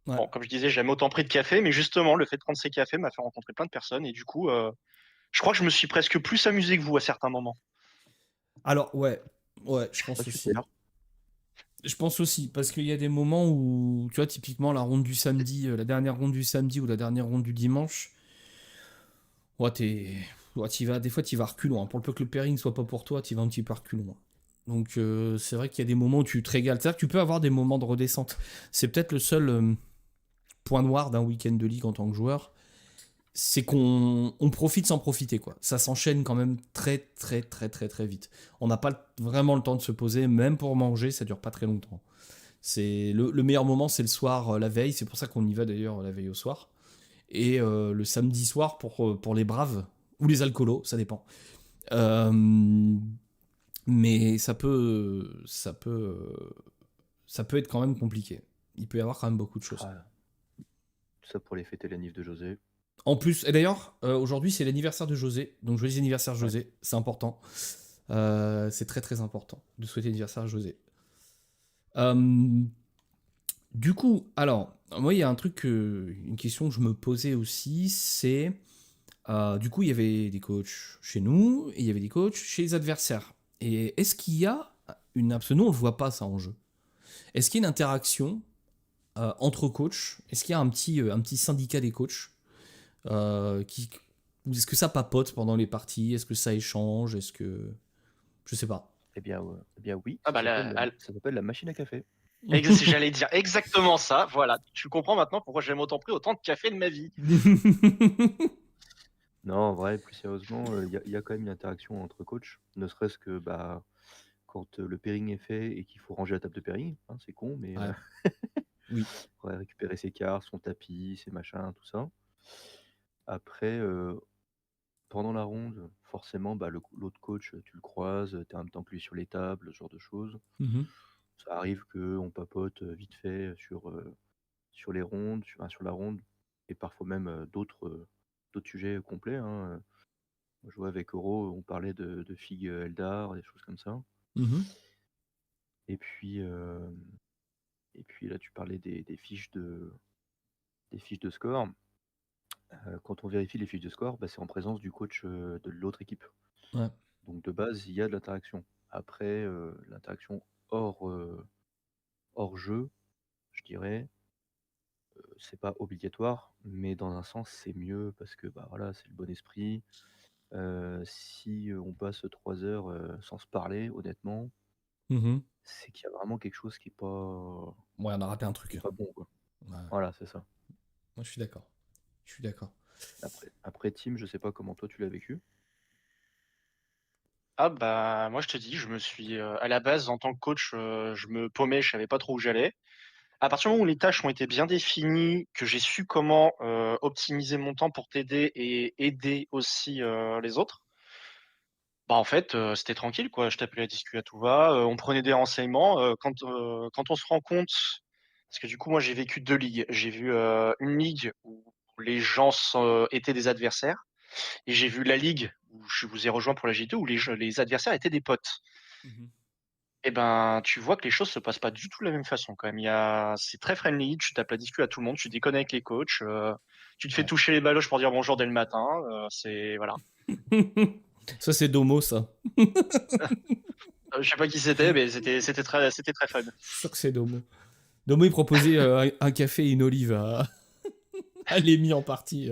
Ouais. Bon, comme je disais, j'ai jamais autant pris de café, mais justement, le fait de prendre ces cafés m'a fait rencontrer plein de personnes. Et du coup, je crois que je me suis presque plus amusé que vous à certains moments. Alors, ouais, je Ah, pense aussi. super. Je pense aussi, parce qu'il y a des moments où, tu vois, typiquement la ronde du samedi, la dernière ronde du samedi ou la dernière ronde du dimanche, ouais, des fois, tu vas reculons, hein. Pour le peu que le pairing soit pas pour toi, tu vas un petit peu reculons, hein. Donc, c'est vrai qu'il y a des moments où tu te régales. C'est-à-dire que tu peux avoir des moments de redescente. C'est peut-être le seul point noir d'un week-end de ligue en tant que joueur. C'est qu'on profite sans profiter, quoi. Ça s'enchaîne quand même très, très, très, très, très vite. On n'a pas vraiment le temps de se poser, même pour manger, ça dure pas très longtemps. C'est le meilleur moment, c'est le soir, la veille. C'est pour ça qu'on y va d'ailleurs la veille au soir. Et le samedi soir pour les braves ou les alcoolos, ça dépend. Euh, mais ça peut être quand même compliqué. Il peut y avoir quand même beaucoup de choses. Ah, tout ça pour les fêter la nif de José. En plus, et d'ailleurs, aujourd'hui c'est l'anniversaire de José, donc joyeux anniversaire Ouais. José, c'est important. C'est très très important de souhaiter l'anniversaire à José. Euh, Du coup, alors, moi, il y a un truc, une question que je me posais aussi, c'est, du coup, il y avait des coachs chez nous, et il y avait des coachs chez les adversaires. Et est-ce qu'il y a parce que nous, on ne voit pas ça en jeu. Est-ce qu'il y a une interaction entre coachs? Est-ce qu'il y a un petit syndicat des coachs qui, ou est-ce que ça papote pendant les parties? Est-ce que ça échange? Est-ce que... Je sais pas. Eh bien oui, Ah bah ça s'appelle la machine à café. j'allais dire exactement ça. Voilà, tu comprends maintenant pourquoi j'ai autant pris autant de café de ma vie. Non, en vrai, plus sérieusement, il y a quand même une interaction entre coachs, ne serait-ce que bah, quand le pairing est fait et qu'il faut ranger la table de pairing, hein, c'est con, mais Ouais. Oui. ouais, récupérer ses cartes, son tapis, ses machins, tout ça. Après, pendant la ronde, forcément, bah, l'autre coach, tu le croises, tu es en même temps que lui sur les tables, ce genre de choses. Mhm. Ça arrive qu'on papote vite fait sur les rondes, sur la ronde, et parfois même d'autres sujets complets, hein. Je jouais avec Oro, on parlait de figues Eldar, des choses comme ça. Mhm. Et puis, euh, et puis là, tu parlais des fiches de score. Quand on vérifie les fiches de score, bah, c'est en présence du coach de l'autre équipe. Ouais. Donc de base, il y a de l'interaction. Après, l'interaction hors jeu, je dirais, c'est pas obligatoire, mais dans un sens, c'est mieux parce que bah, voilà, c'est le bon esprit. Si on passe 3 heures sans se parler, honnêtement, Mhm. c'est qu'il y a vraiment quelque chose Ouais, on a raté un qui truc. est pas bon, quoi. Ouais. Voilà, c'est ça. Moi, je suis d'accord. Je suis d'accord. Après Tim, je sais pas comment toi tu l'as vécu. Ah bah moi je te dis, je me suis à la base en tant que coach, je me paumais, je savais pas trop où j'allais. À partir du moment où les tâches ont été bien définies, que j'ai su comment optimiser mon temps pour t'aider et aider aussi les autres, bah en fait c'était tranquille quoi. Je t'appelais à discuter à tout va, on prenait des renseignements. Quand on se rend compte Parce que du coup, moi, j'ai vécu 2 ligues. J'ai vu une ligue où les gens étaient des adversaires, et j'ai vu la ligue où je vous ai rejoint pour la J2 où les adversaires étaient des potes. Et ben, tu vois que les choses se passent pas du tout de la même façon quand même. C'est très friendly, tu tapes la discute à tout le monde, tu déconnes avec les coachs, tu te fais Ouais. toucher les baloches pour dire bonjour dès le matin. Voilà. Ça, c'est Domo, ça. Je sais pas qui c'était, mais c'était très fun. Je suis sûr que c'est Domo. Domo, il proposait un café et une olive à Lémi en partie.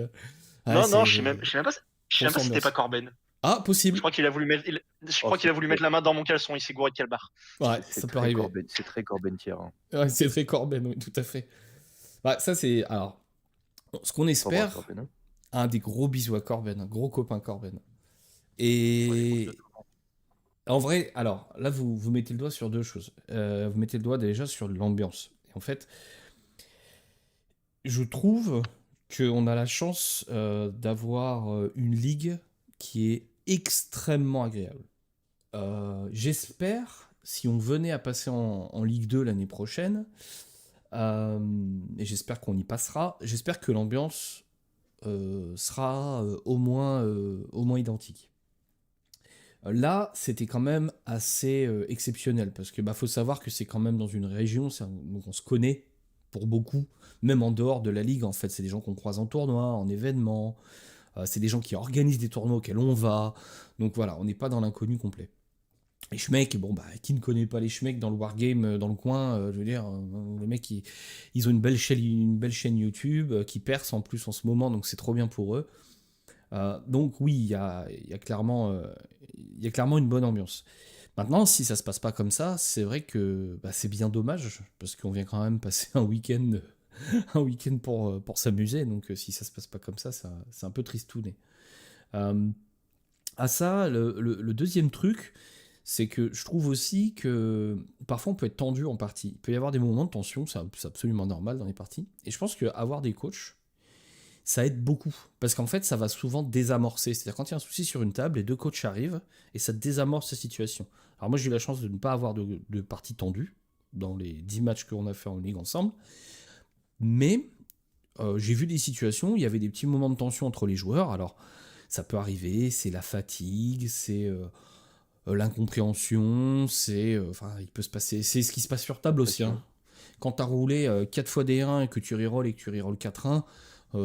Ah, Non, c'est je sais même pas si grosse c'était pas ambiance. Corben. Ah, Je possible. crois qu'il a voulu mettre, je Oh, crois qu'il a voulu mettre la main dans mon caleçon, il s'est gouré de calbar. Ouais, c'est ça peut très arriver. Corben, c'est très Corbentière. Hein. Ouais, c'est très Corben, oui, tout à fait. Bah, ça, c'est. Alors, ce qu'on Faut avoir espère, Corben, hein. un des gros bisous à Corben, un gros copain Corben. Ouais, les coups de Et tout le monde. en vrai, alors, là, vous mettez le doigt sur deux choses. Vous mettez le doigt déjà sur l'ambiance. Et en fait, je trouve qu'on a la chance d'avoir une ligue qui est extrêmement agréable. J'espère, si on venait à passer en Ligue 2 l'année prochaine, et j'espère qu'on y passera, j'espère que l'ambiance sera au moins identique. Là, c'était quand même assez exceptionnel, parce que faut savoir que c'est quand même dans une région, donc on se connaît pour beaucoup, même en dehors de la ligue, en fait. C'est des gens qu'on croise en tournoi, en événement, c'est des gens qui organisent des tournois auxquels on va. Donc voilà, on n'est pas dans l'inconnu complet. Les Schmeck, qui ne connaît pas les Schmeck dans le Wargame, dans le coin, je veux dire, les mecs, ils ont une belle chaîne YouTube qui perce en plus en ce moment, donc c'est trop bien pour eux. Donc oui, il y a clairement une bonne ambiance. Maintenant, si ça se passe pas comme ça, c'est vrai que c'est bien dommage, parce qu'on vient quand même passer un week-end pour s'amuser, donc si ça se passe pas comme ça, c'est un peu tristouné. À ça, le deuxième truc, c'est que je trouve aussi que parfois on peut être tendu en partie. Il peut y avoir des moments de tension, c'est absolument normal dans les parties. Et je pense qu'avoir des coachs, ça aide beaucoup. Parce qu'en fait, ça va souvent désamorcer. C'est-à-dire quand il y a un souci sur une table, les deux coachs arrivent et ça désamorce la situation. Alors moi, j'ai eu la chance de ne pas avoir de partie tendue dans les 10 matchs qu'on a fait en ligue ensemble. Mais j'ai vu des situations où il y avait des petits moments de tension entre les joueurs. Alors, ça peut arriver, c'est la fatigue, c'est l'incompréhension, il peut se passer. C'est ce qui se passe sur table aussi. Hein. Quand tu as roulé 4 fois des 1 et que tu rerolles 4-1,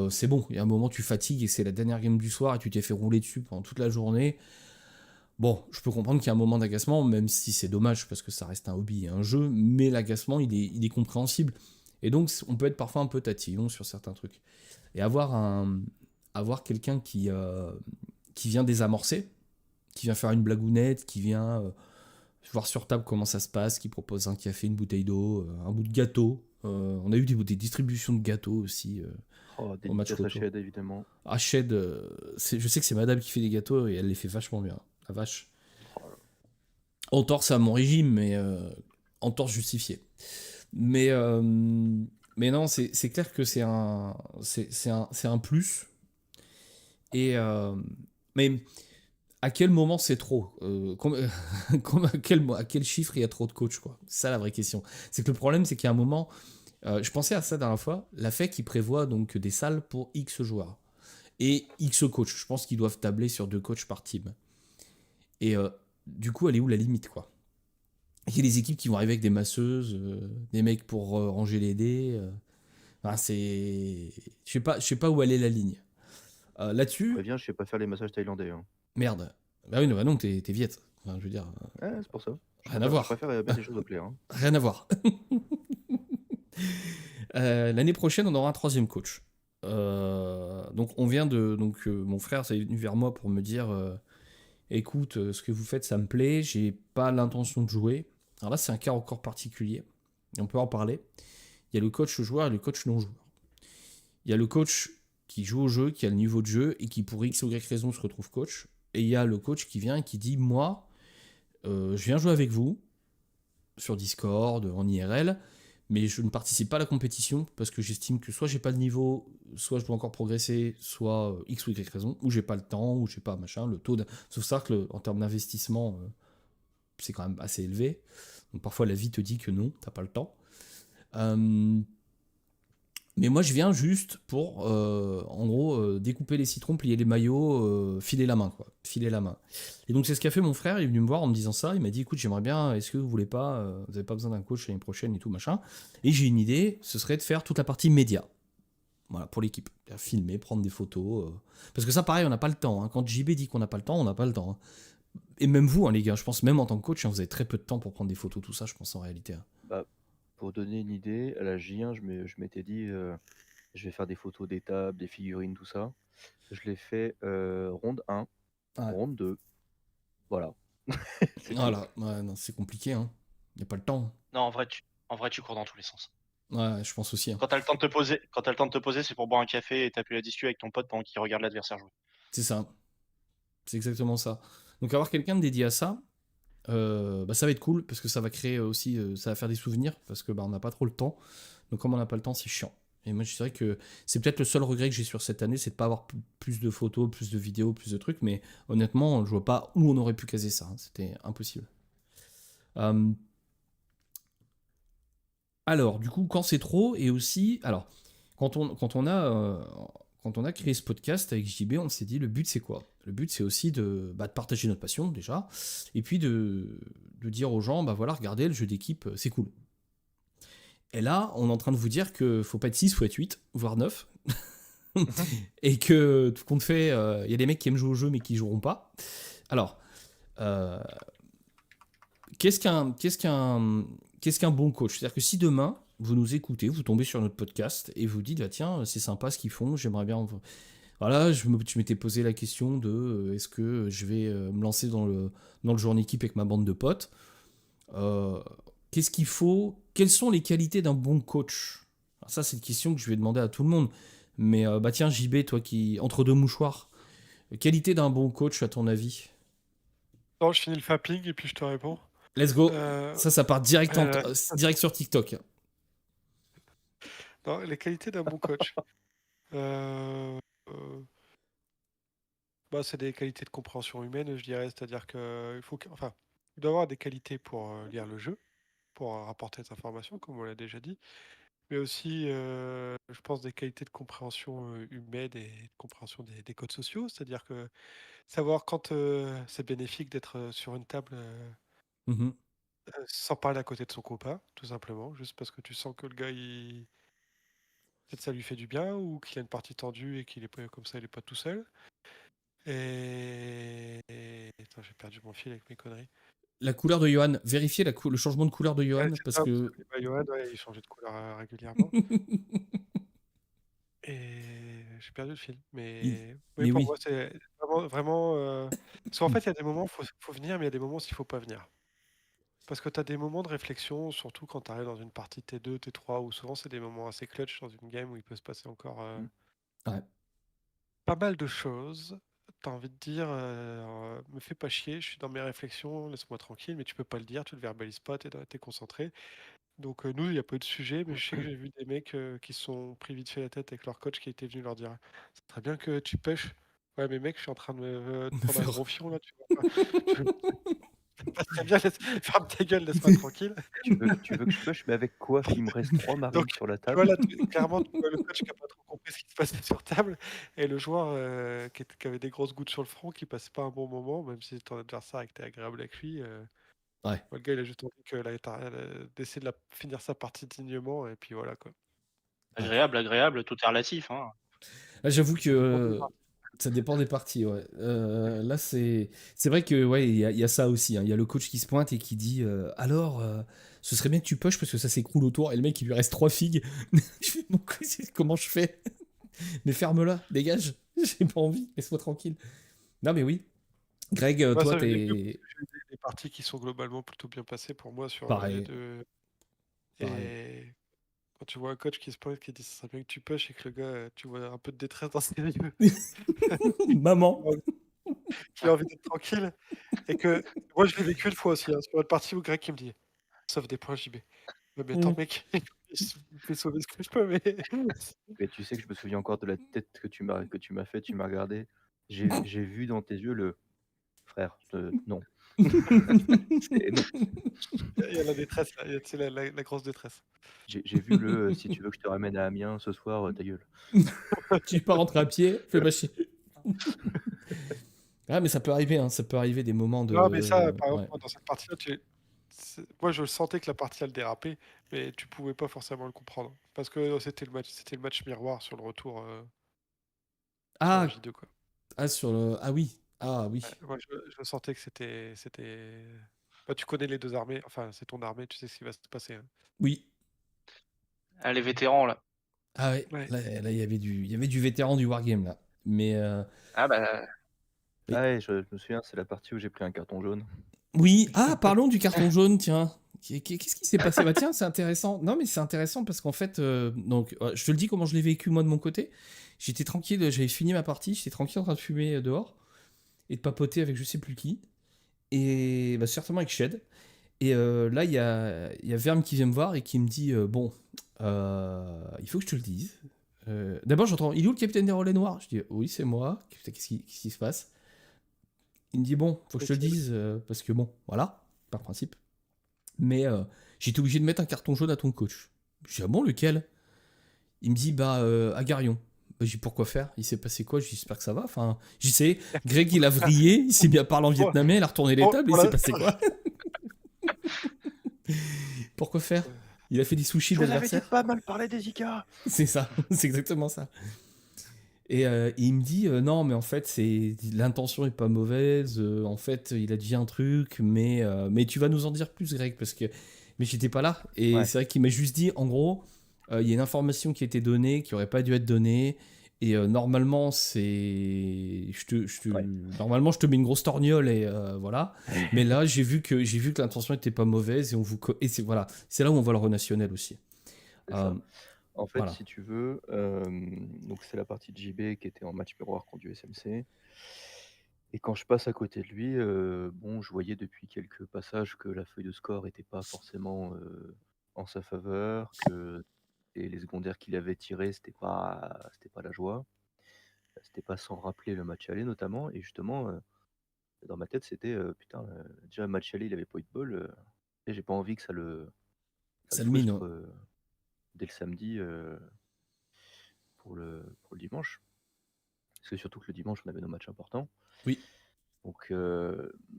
c'est bon. Il y a un moment, tu fatigues et c'est la dernière game du soir et tu t'es fait rouler dessus pendant toute la journée. Bon, je peux comprendre qu'il y a un moment d'agacement, même si c'est dommage parce que ça reste un hobby et un jeu, mais l'agacement, il est compréhensible. Et donc, on peut être parfois un peu tatillon sur certains trucs. Et avoir quelqu'un qui vient désamorcer, qui vient faire une blagounette, qui vient voir sur table comment ça se passe, qui propose un café, une bouteille d'eau, un bout de gâteau. On a eu des distributions de gâteaux aussi au match Dédicace à retour. Shed, évidemment. À Shed, je sais que c'est madame qui fait des gâteaux et elle les fait vachement bien. La vache. Entorse à mon régime, mais entorse justifiée. Mais non, c'est clair que c'est un plus. Et mais à quel moment c'est trop à quel chiffre il y a trop de coachs, quoi. C'est ça la vraie question. C'est que le problème, c'est qu'il y a un moment, je pensais à ça la dernière fois, la FEC qui prévoit donc des salles pour X joueurs et X coachs. Je pense qu'ils doivent tabler sur 2 coachs par team. Et du coup, elle est où la limite, quoi? Il y a des équipes qui vont arriver avec des masseuses, des mecs pour ranger les dés. Je sais pas où aller la ligne. Là-dessus, Préviens, je sais pas faire les massages thaïlandais. Hein. merde. Bah oui, non, t'es viette. Enfin, je veux dire, Ouais, c'est pour ça. rien à voir. Je préfère mettre les choses au clair. Hein. Rien à voir. L'année prochaine, on aura un 3e coach. Donc, on vient de. Donc, mon frère s'est venu vers moi pour me dire écoute, ce que vous faites, ça me plaît. J'ai pas l'intention de jouer. Alors là, c'est un cas encore particulier. Et on peut en parler. Il y a le coach joueur et le coach non-joueur. Il y a le coach qui joue au jeu, qui a le niveau de jeu et qui, pour X ou Y raison, se retrouve coach. Et il y a le coach qui vient et qui dit moi, je viens jouer avec vous sur Discord, en IRL, mais je ne participe pas à la compétition parce que j'estime que soit j'ai pas le niveau, soit je dois encore progresser, soit X ou Y raison, ou j'ai pas le temps, ou j'ai pas machin, le taux sauf ça que en termes d'investissement, c'est quand même assez élevé. Donc parfois la vie te dit que non, t'as pas le temps. Euh, mais moi, je viens juste pour, en gros, découper les citrons, plier les maillots, filer la main, quoi. Filer la main. Et donc, c'est ce qu'a fait mon frère. Il est venu me voir en me disant ça. Il m'a dit, écoute, j'aimerais bien, est-ce que vous voulez pas, vous avez pas besoin d'un coach l'année prochaine et tout, machin. Et j'ai une idée, ce serait de faire toute la partie média. Voilà, pour l'équipe. Filmer, prendre des photos. Parce que ça, pareil, on n'a pas le temps. Hein. Quand JB dit qu'on n'a pas le temps, on n'a pas le temps. Hein. Et même vous, hein, les gars, je pense, même en tant que coach, hein, vous avez très peu de temps pour prendre des photos, tout ça, je pense, en réalité. Hein. Bah, pour donner une idée, à la J1, je m'étais dit, je vais faire des photos des tables, des figurines, tout ça. Je l'ai fait ronde 1, Ouais. ronde 2. Voilà. C'est tout. Voilà, ouais, non, c'est compliqué. Hein. Il n'y a pas le temps. Non, en vrai, tu cours dans tous les sens. Ouais, je pense aussi. Hein. Quand t'as le temps de te poser, c'est pour boire un café et taper la discussion avec ton pote pendant qu'il regarde l'adversaire jouer. C'est ça. C'est exactement ça. Donc avoir quelqu'un de dédié à ça, bah, ça va être cool parce que ça va créer aussi, ça va faire des souvenirs parce que bah, on n'a pas trop le temps. Donc comme on n'a pas le temps, c'est chiant. Et moi je dirais que c'est peut-être le seul regret que j'ai sur cette année, c'est de pas avoir plus de photos, plus de vidéos, plus de trucs. Mais honnêtement, je vois pas où on aurait pu caser ça. Hein. C'était impossible. Alors, du coup, quand c'est trop, et aussi, alors, quand on a créé ce podcast avec JB, on s'est dit, le but c'est quoi? Le but c'est aussi de partager notre passion déjà, et puis de dire aux gens, bah voilà, regardez, le jeu d'équipe, c'est cool. Et là, on est en train de vous dire que faut pas être 6, faut être 8, voire 9. Et que tout compte fait, il y a des mecs qui aiment jouer au jeu mais qui joueront pas. Alors, euh, qu'est-ce qu'un bon coach? C'est-à-dire que si demain, vous nous écoutez, vous tombez sur notre podcast et vous dites, ah, tiens, c'est sympa ce qu'ils font, j'aimerais bien... Voilà, je m'étais posé la question de est-ce que je vais me lancer dans le jeu en équipe avec ma bande de potes. Qu'est-ce qu'il faut? Quelles sont les qualités d'un bon coach? Alors ça, c'est une question que je vais demander à tout le monde. Mais bah tiens, JB, toi qui... Entre deux mouchoirs, qualité d'un bon coach à ton avis? Non, je finis le fapping et puis je te réponds. Let's go. Euh, Ça part direct, direct sur TikTok. non, les qualités d'un bon coach. Euh, euh, bah, c'est des qualités de compréhension humaine, je dirais. C'est-à-dire que enfin, il doit avoir des qualités pour lire le jeu, pour rapporter des informations, comme on l'a déjà dit, mais aussi, je pense, des qualités de compréhension humaine et de compréhension des codes sociaux. C'est-à-dire que savoir quand c'est bénéfique d'être sur une table Mhm. sans parler à côté de son copain, tout simplement, juste parce que tu sens que le gars, peut-être ça lui fait du bien ou qu'il a une partie tendue et qu'il est pas comme ça, il est pas tout seul. Attends, j'ai perdu mon fil avec mes conneries. La couleur de Johan. Vérifiez le changement de couleur de Ouais, Johan c'est parce ça, parce que. que Johan, ouais, il changeait de couleur régulièrement. Et j'ai perdu le fil. Mais oui, Mais pour oui. moi, c'est vraiment. Parce qu'en fait, il y a des moments où il faut venir, mais il y a des moments où il ne faut pas venir. Parce que tu as des moments de réflexion, surtout quand tu arrives dans une partie T2, T3, où souvent c'est des moments assez clutch dans une game où il peut se passer encore Ouais. pas mal de choses. T'as envie de dire, me fais pas chier, je suis dans mes réflexions, laisse-moi tranquille, mais tu peux pas le dire, tu le verbalises pas, t'es concentré. Donc nous, il n'y a pas eu de sujet, mais je sais que j'ai vu des mecs qui se sont pris vite fait la tête avec leur coach qui était venu leur dire, c'est très bien que tu pêches. Ouais, mais mec, je suis en train de de prendre un gros fion là, tu vois. Pas très bien, ferme ta gueule, laisse-moi tranquille. Tu veux que je push, mais avec quoi? Il me reste 3 marines Donc, sur la tu vois table. là, clairement, tu vois le coach qui a pas trop compris ce qui se passait sur table et le joueur qui avait des grosses gouttes sur le front, qui passait pas un bon moment, même si ton adversaire et que t'es agréable avec lui. Ouais. Le gars, il a juste envie d'essayer de finir sa partie dignement et puis voilà quoi. Agréable, tout est relatif. Hein. Là, j'avoue Ça dépend des que parties. ça dépend des parties. Ouais. Là, c'est vrai que ouais, il y a ça aussi. Hein. Il y a le coach qui se pointe et qui dit alors, ce serait bien que tu pushes parce que ça s'écroule autour. Et le mec, il lui reste 3 figues. Je fais, bon, comment je fais? Mais ferme-la, dégage. J'ai pas envie, laisse-moi tranquille. Non, mais oui. Greg, Moi, toi, ça, je l'ai vu, t'es j'ai eu des parties qui sont globalement plutôt bien passées pour moi sur les pareil. deux. Pareil. Et quand tu vois un coach qui se pointe, qui dit ça serait bien que tu pushes et que le gars, tu vois un peu de détresse dans ses yeux, Maman. qui a envie d'être tranquille. Et que moi, je l'ai vécu une fois aussi, hein, sur une partie où Greg qui me dit sauve des points JB. Ouais, mais attends, Mm. mec, je fais sauver ce que je peux, mais. Mais tu sais que je me souviens encore de la tête que tu m'as fait, tu m'as regardé. J'ai vu dans tes yeux le frère, non. C'est non. Il y a la détresse, là, il y a, tu sais, la grosse détresse. J'ai vu le si tu veux que je te ramène à Amiens ce soir, ta gueule. Tu peux rentrer à pied, fais pas chier. Ah, mais ça peut arriver, hein, ça peut arriver des moments Non, mais ça, de. par exemple, Ouais. moi, dans cette partie-là, moi, je sentais que la partie, elle dérapait, mais tu pouvais pas forcément le comprendre. Parce que c'était le match miroir sur le retour sur la Ah, J2, quoi. sur le. Ah oui. Ah Ouais, oui. moi, je sentais que c'était. Bah, tu connais les deux armées, enfin, c'est ton armée, tu sais ce qui va se passer, hein. Oui. Ah, les vétérans, là. Ah ouais. Ouais. Là, il y avait du vétéran du Wargame, là. Mais. Ah, bah, Oui. Ah ouais, je me souviens, c'est la partie où j'ai pris un carton jaune. Oui, ah, parlons du carton jaune, tiens. Qu'est-ce qui s'est passé? Bah tiens, c'est intéressant. Non, mais c'est intéressant parce qu'en fait, donc, je te le dis comment je l'ai vécu moi de mon côté. J'étais tranquille, j'avais fini ma partie, j'étais tranquille en train de fumer dehors et de papoter avec je sais plus qui. Et bah, certainement avec Shed. Et là, il y a Verme qui vient me voir et qui me dit bon, il faut que je te le dise. D'abord, j'entends il est où le capitaine des relais noirs? Je dis oui, c'est moi. Putain, qu'est-ce qui se passe? Il me dit bon, faut que je te le Lequel? dise parce que bon, voilà, par principe. Mais j'étais obligé de mettre un carton jaune à ton coach. Je dis ah bon, lequel? Il me dit bah Agarion. Bah, j'ai dit pourquoi faire? Il s'est passé quoi? J'espère que ça va. Enfin, j'y sais. Greg il a vrillé, il s'est bien parlé en Pour- vietnamien, il a retourné les pour- tables, pour il s'est la- passé quoi? Pourquoi faire? Il a fait des sushis Je vous avais dit de d'adversaire. pas mal parler des Zika. C'est ça, c'est exactement ça. Et il me dit non, mais en fait, l'intention est pas mauvaise. En fait, il a dit un truc, mais tu vas nous en dire plus, Greg, parce que mais j'étais pas là. Et Ouais. c'est vrai qu'il m'a juste dit, en gros, il y a une information qui a été donnée, qui aurait pas dû être donnée. Et normalement, Ouais. normalement, je te mets une grosse torgnole et voilà. Mais là, j'ai vu que l'intention était pas mauvaise et et c'est voilà, c'est là où on voit le relationnel aussi. C'est Euh, ça. En fait, voilà. si tu veux, donc c'est la partie de JB qui était en match miroir contre du SMC. Et quand je passe à côté de lui, bon, je voyais depuis quelques passages que la feuille de score était pas forcément en sa faveur, et les secondaires qu'il avait tirés, c'était pas la joie. C'était pas sans rappeler le match aller notamment. Et justement, dans ma tête, c'était putain, déjà le match aller, il avait pas eu de bol. Et j'ai pas envie que ça le Ça le mine, ouais. frustre dès le samedi pour le dimanche. Parce que surtout que le dimanche, on avait nos matchs importants. Oui. Donc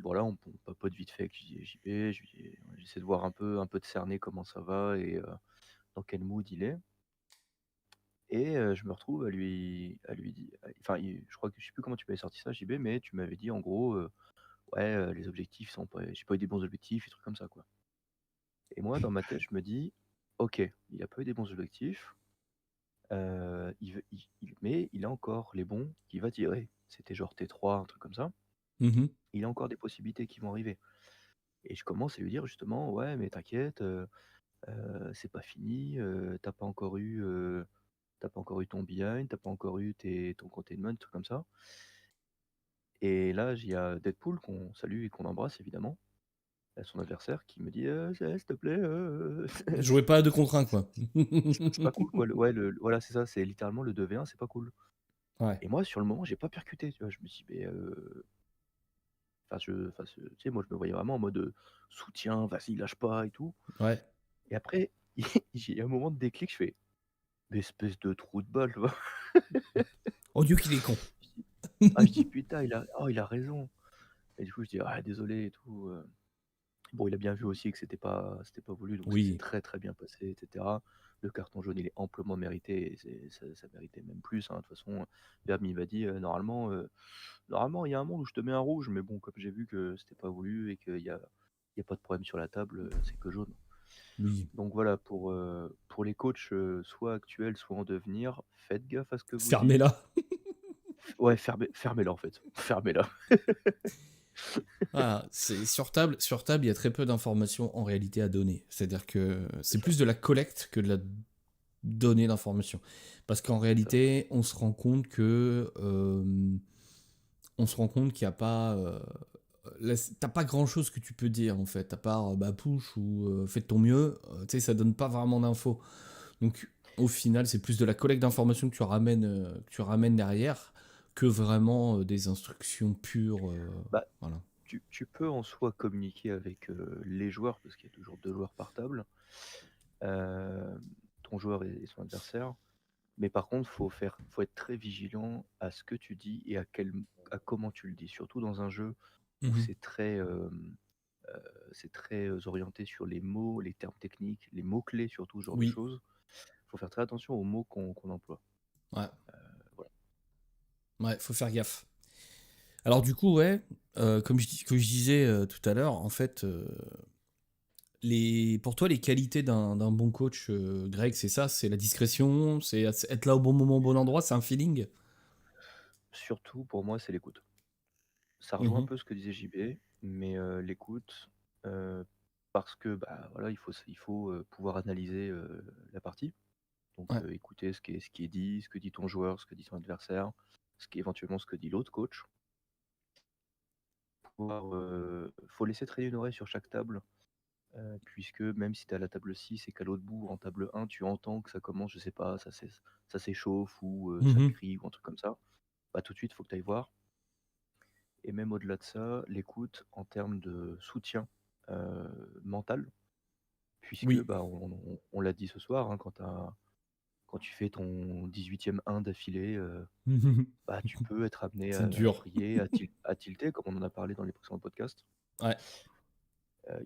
voilà, on papote vite fait avec JB. J'essaie de voir un peu de cerner comment ça va et dans quel mood il est. Et je me retrouve à lui dire, enfin, je crois que je sais plus comment tu m'avais sorti ça, JB, mais tu m'avais dit en gros, ouais, les objectifs sont pas, j'ai pas eu des bons objectifs, des trucs comme ça, quoi. Et moi, dans ma tête, je me dis, ok, il a pas eu des bons objectifs, mais il a encore les bons qu'il va tirer. C'était genre T3, un truc comme ça. Mhm. Il a encore des possibilités qui vont arriver. Et je commence à lui dire justement, ouais, mais t'inquiète, c'est pas fini, t'as pas encore eu ton behind, t'as pas encore eu ton containment, truc comme ça. Et là, il y a Deadpool qu'on salue et qu'on embrasse évidemment, son adversaire, qui me dit, s'il te plaît, Jouez pas à 2 contre 1, quoi. c'est pas cool quoi. Ouais, voilà, c'est ça, c'est littéralement le 2v1, c'est pas cool. Ouais. Et moi, sur le moment, j'ai pas percuté, tu vois. Je me suis dit, mais tu sais, moi, je me voyais vraiment en mode soutien, vas-y, lâche pas et tout. Ouais. Et après, j'ai un moment de déclic, je fais, mais espèce de trou de balle, tu vois. Oh Dieu qu'il est con. Je dis, putain, il a raison. Et du coup, je dis, ah, désolé et tout. Bon, il a bien vu aussi que c'était pas voulu, donc ça s'est Oui. très très bien passé, etc. Le carton jaune, il est amplement mérité, et ça méritait même plus, hein. De toute façon, Verme, il m'a dit, normalement, il y a un monde où je te mets un rouge, mais bon, comme j'ai vu que c'était pas voulu et qu'il y a pas de problème sur la table, c'est que jaune. Oui. Donc voilà, pour les coachs, soit actuels, soit en devenir, faites gaffe à ce que vous dites. Fermez-la. Ouais, fermez-la en fait. Fermez-la. Voilà, c'est sur table, il y a très peu d'informations en réalité à donner. C'est-à-dire que c'est plus de la collecte que de la donnée d'informations. Parce qu'en réalité, on se rend compte que qu'il n'y a pas t'as pas grand chose que tu peux dire en fait, à part bah push ou fais de ton mieux, tu sais, ça donne pas vraiment d'infos. Donc au final, c'est plus de la collecte d'informations que tu ramènes derrière que vraiment des instructions pures. Bah, Voilà. tu peux en soi communiquer avec les joueurs, parce qu'il y a toujours 2 joueurs par table, ton joueur et son adversaire. Mais par contre, faut être très vigilant à ce que tu dis et à comment tu le dis. Surtout dans un jeu où Mhm. c'est très orienté sur les mots, les termes techniques, les mots-clés surtout, ce genre de Oui, choses. Faut faire très attention aux mots qu'on emploie. ouais, Voilà. ouais, faut faire gaffe. Alors du coup, ouais, comme je disais tout à l'heure, en fait, pour toi, les qualités d'un bon coach, Greg, c'est ça, c'est la discrétion, c'est être là au bon moment, au bon endroit, c'est un feeling. Surtout pour moi, c'est l'écoute. Ça rejoint un Mhm. peu ce que disait JB, mais l'écoute, parce que bah, voilà, il faut pouvoir analyser la partie. Donc Ouais. écouter ce qui est dit, ce que dit ton joueur, ce que dit son adversaire, éventuellement ce que dit l'autre coach. Faut laisser traîner une oreille sur chaque table, puisque même si tu es à la table 6 et qu'à l'autre bout, en table 1, tu entends que ça commence, je sais pas, ça s'échauffe ou ça Mhm. crie ou un truc comme ça, bah tout de suite, il faut que tu ailles voir. Et même au-delà de ça, l'écoute en termes de soutien mental, puisque Oui. bah, on l'a dit ce soir, hein, quand tu fais ton 18e 1 d'affilée, bah, tu peux être amené C'est à dur. vriller, à tilter, comme on en a parlé dans les précédents podcasts. Ouais.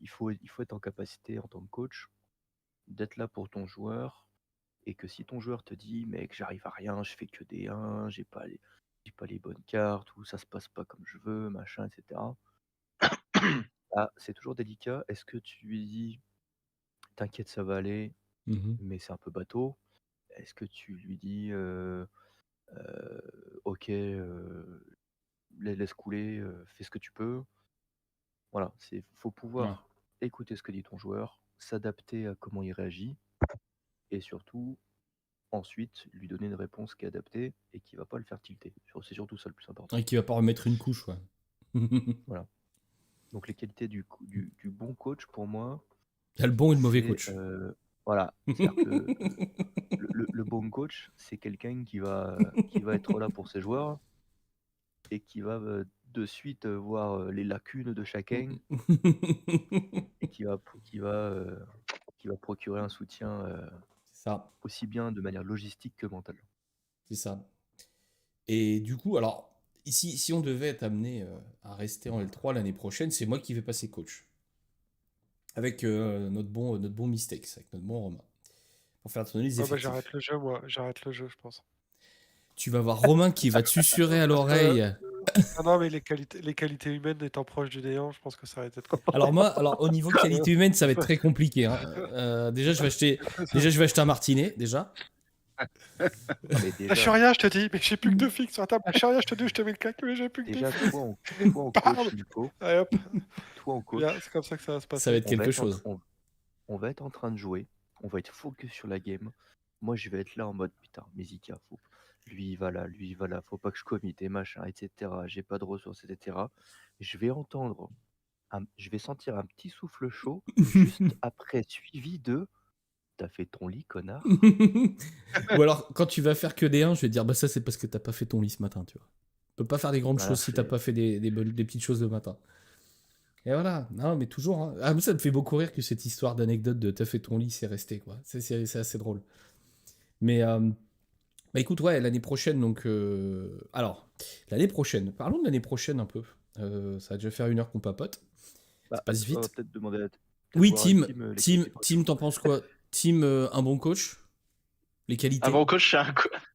Il faut être en capacité, en tant que coach, d'être là pour ton joueur, et que si ton joueur te dit, mec, j'arrive à rien, je fais que des 1, j'ai pas les bonnes cartes, ou ça se passe pas comme je veux, machin, etc. Ah, c'est toujours délicat. Est-ce que tu lui dis, t'inquiète, ça va aller, Mhm. mais c'est un peu bateau? Est-ce que tu lui dis, ok, laisse couler, fais ce que tu peux? Voilà, faut Ouais. pouvoir écouter ce que dit ton joueur, s'adapter à comment il réagit, et surtout, ensuite, lui donner une réponse qui est adaptée et qui va pas le faire tilter. C'est surtout ça le plus important. Et qui va pas remettre une couche, ouais. Voilà. Donc les qualités du bon coach, pour moi, Il y a le bon et le mauvais c'est coach. voilà. C'est-à-dire que le bon coach, c'est quelqu'un qui va être là pour ses joueurs et qui va de suite voir les lacunes de chacun et qui va procurer un soutien C'est ça, aussi bien de manière logistique que mentale. c'est ça. Et du coup, alors, ici, si on devait être amené à rester en L3 l'année prochaine, c'est moi qui vais passer coach. Avec notre bon Mystex, avec notre bon Romain. Pour faire tourner les Ouais, bah, effectifs. j'arrête le jeu, moi. J'arrête le jeu, je pense. Tu vas voir Romain qui va te susurrer à Parce que, l'oreille. non, mais les qualités humaines étant proches du néant, je pense que ça va être compliqué. Alors au niveau qualité humaine, ça va être très compliqué, hein. Déjà, je vais acheter un martinet, déjà. Ah, mais Lâche déjà, rien, je te dis, mais j'ai plus que 2 fixes sur la table. Lâche rien, je te dis, je te mets le claque, mais j'ai plus que 2 déjà fixes. toi en Bam coach, Nico, Allez hop, toi en bien, coach, c'est comme ça que ça va se Ça va passer. être quelque chose. on va être en train de jouer, on va être focus sur la game. Moi, je vais être là en mode putain, Mizika, lui il va là, faut pas que je commite et machin, etc. J'ai pas de ressources, etc. Je vais je vais sentir un petit souffle chaud juste après, suivi de t'as fait ton lit, connard. Ou alors, quand tu vas faire que des 1, je vais te dire, bah ça, c'est parce que t'as pas fait ton lit ce matin, tu vois. Tu peux pas faire des grandes Voilà, choses si t'as pas fait des petites choses le matin. Et voilà, non, mais toujours. Hein. Ah, mais ça me fait beaucoup rire que cette histoire d'anecdote de t'as fait ton lit, c'est resté, quoi. C'est assez drôle. Mais, bah écoute, ouais, l'année prochaine, donc. Alors, l'année prochaine, parlons de l'année prochaine un peu. Ça va déjà faire 1 heure qu'on papote. Ça Bah, passe on va vite. peut-être demander Oui, voir à Tim, Tim les Tim, qualités coach. Tim, t'en penses quoi? Tim, un bon coach? Les Un qualités? bon coach,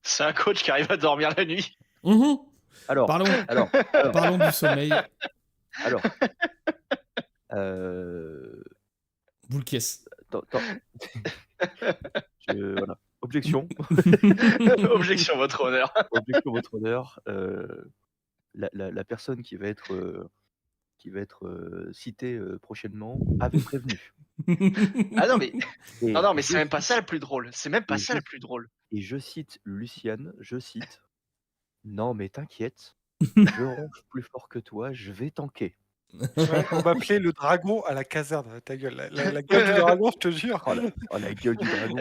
c'est un coach qui arrive à dormir la nuit. Mhm. Alors, Parlons du sommeil. alors, euh, Boule caisse. voilà. Objection. Objection, votre honneur. Objection, votre honneur. La personne qui va être citée prochainement avait prévenu. Ah non, mais, Et non, mais c'est je même pas cite- ça le plus drôle. C'est même pas et ça je- le plus drôle. Et je cite Luciane, non mais t'inquiète, je ronfle plus fort que toi, je vais tanker. Ouais, on m'appelait le dragon à la caserne, ta gueule. La gueule du dragon, je te jure. Oh la gueule du dragon.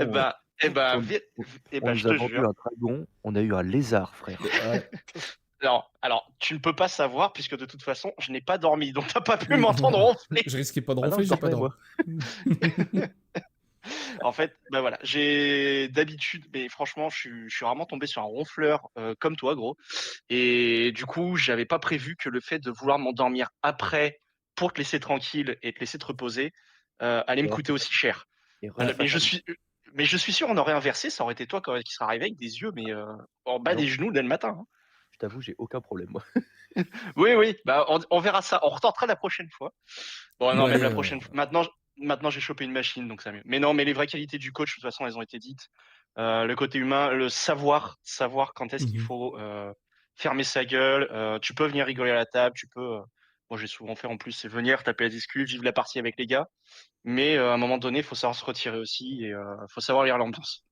Eh ben, on je nous te a vendu jure. un dragon, on a eu un lézard, frère. Ouais. Non, alors, tu ne peux pas savoir, puisque de toute façon, je n'ai pas dormi, donc t'as pas pu m'entendre ronfler. Je risquais pas de Ah non, ronfler, je j'ai pas dormais, dormi. moi. En fait, bah voilà, j'ai d'habitude, mais franchement, je suis rarement tombé sur un ronfleur comme toi, gros. Et du coup, j'avais pas prévu que le fait de vouloir m'endormir après pour te laisser tranquille et te laisser te reposer allait me Erreur coûter fatale. aussi cher. Erreur Mais fatale. je suis sûr, on aurait inversé, ça aurait été toi qui serais arrivé avec des yeux, mais en bas des Non, genoux dès le matin, hein. je t'avoue, j'ai aucun problème, moi. Oui, oui, bah on verra ça. On retentera la prochaine fois. Bon, non, même Ouais, la prochaine fois. Maintenant, j'ai chopé une machine, donc ça va mieux. Mais non, mais les vraies qualités du coach, de toute façon, elles ont été dites. Le côté humain, le savoir quand est-ce qu'il mhm. faut fermer sa gueule. Tu peux venir rigoler à la table, tu peux. Moi, j'ai souvent fait en plus, c'est venir taper la discute, vivre la partie avec les gars. Mais à un moment donné, il faut savoir se retirer aussi et faut savoir lire l'ambiance.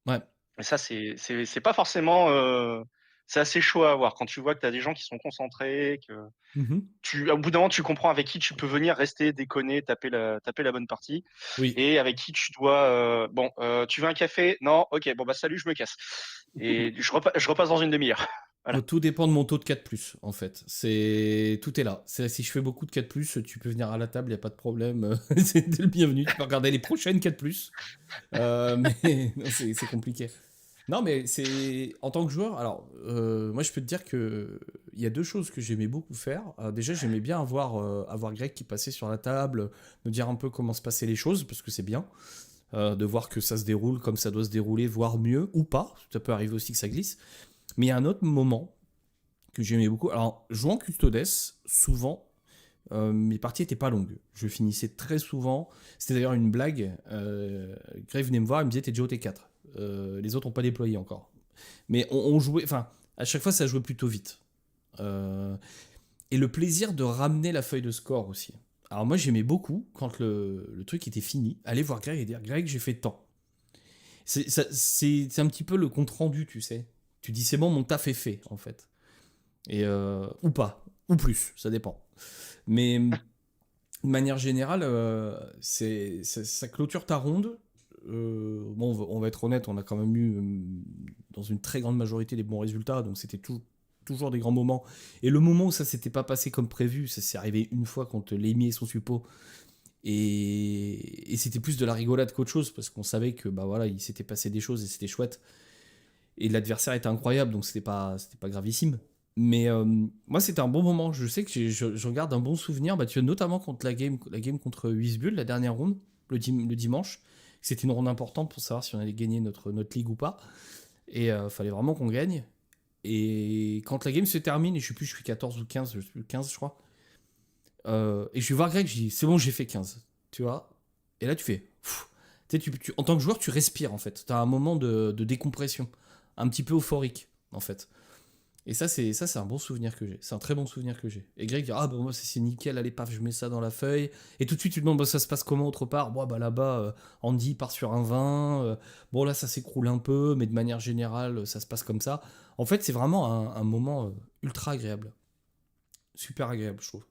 Ouais. Et ça, c'est pas forcément. C'est assez chaud à avoir quand tu vois que tu as des gens qui sont concentrés, que Mhm. au bout d'un moment, tu comprends avec qui tu peux venir rester, déconner, taper la bonne partie, Oui. et avec qui tu dois. Bon, tu veux un café? Non, ok, bon bah salut, je me casse. Et je repasse dans une demi-heure. Voilà. Tout dépend de mon taux de 4+, en fait. Tout est là. Si je fais beaucoup de 4+, tu peux venir à la table, il n'y a pas de problème. C'est le bienvenu. Tu peux regarder les prochaines 4+. Mais non, c'est compliqué. Non, mais c'est en tant que joueur. Alors, moi, je peux te dire que il y a deux choses que j'aimais beaucoup faire. Déjà, j'aimais bien avoir Greg qui passait sur la table, me dire un peu comment se passaient les choses, parce que c'est bien de voir que ça se déroule comme ça doit se dérouler, voire mieux ou pas. Ça peut arriver aussi que ça glisse. Mais il y a un autre moment que j'aimais beaucoup. Alors, jouant Custodes, souvent, mes parties n'étaient pas longues. Je finissais très souvent. C'était d'ailleurs une blague. Greg venait me voir, il me disait: t'es déjà au T4. Les autres n'ont pas déployé encore. Mais on jouait. Enfin, à chaque fois, ça jouait plutôt vite. Et le plaisir de ramener la feuille de score aussi. Alors, moi, j'aimais beaucoup quand le truc était fini, aller voir Greg et dire: Greg, j'ai fait tant. C'est un petit peu le compte rendu, tu sais. Tu dis: c'est bon, mon taf est fait, en fait. Et, ou pas, ou plus, ça dépend. Mais de manière générale, ça clôture ta ronde. Bon, on va être honnête, on a quand même eu, dans une très grande majorité, des bons résultats, donc c'était toujours des grands moments. Et le moment où ça s'était pas passé comme prévu, ça s'est arrivé une fois contre Lémi et son suppôt. Et c'était plus de la rigolade qu'autre chose, parce qu'on savait que bah voilà, il s'était passé des choses et c'était chouette. Et l'adversaire était incroyable, donc c'était pas gravissime. Mais moi, c'était un bon moment. Je sais que je regarde un bon souvenir. Bah, tu vois, notamment contre la game contre Wisbull, la dernière ronde, le dimanche. C'était une ronde importante pour savoir si on allait gagner notre ligue ou pas. Et fallait vraiment qu'on gagne. Et quand la game se termine, et je sais plus, je suis 14 ou 15, je sais plus, 15, je crois. Et je vais voir Greg, je dis: c'est bon, j'ai fait 15. Tu vois. Et là, tu fais. Pff. Tu sais, en tant que joueur, tu respires en fait. Tu as un moment de décompression. Un petit peu euphorique, en fait. Et ça, c'est un bon souvenir que j'ai. C'est un très bon souvenir que j'ai. Et Greg dit: ah bah moi c'est nickel, allez paf, je mets ça dans la feuille. Et tout de suite tu te demandes: bah, ça se passe comment autre part? Bon bah là-bas, Andy part sur un 20. Bon là ça s'écroule un peu, mais de manière générale ça se passe comme ça. En fait c'est vraiment un moment ultra agréable. Super agréable je trouve.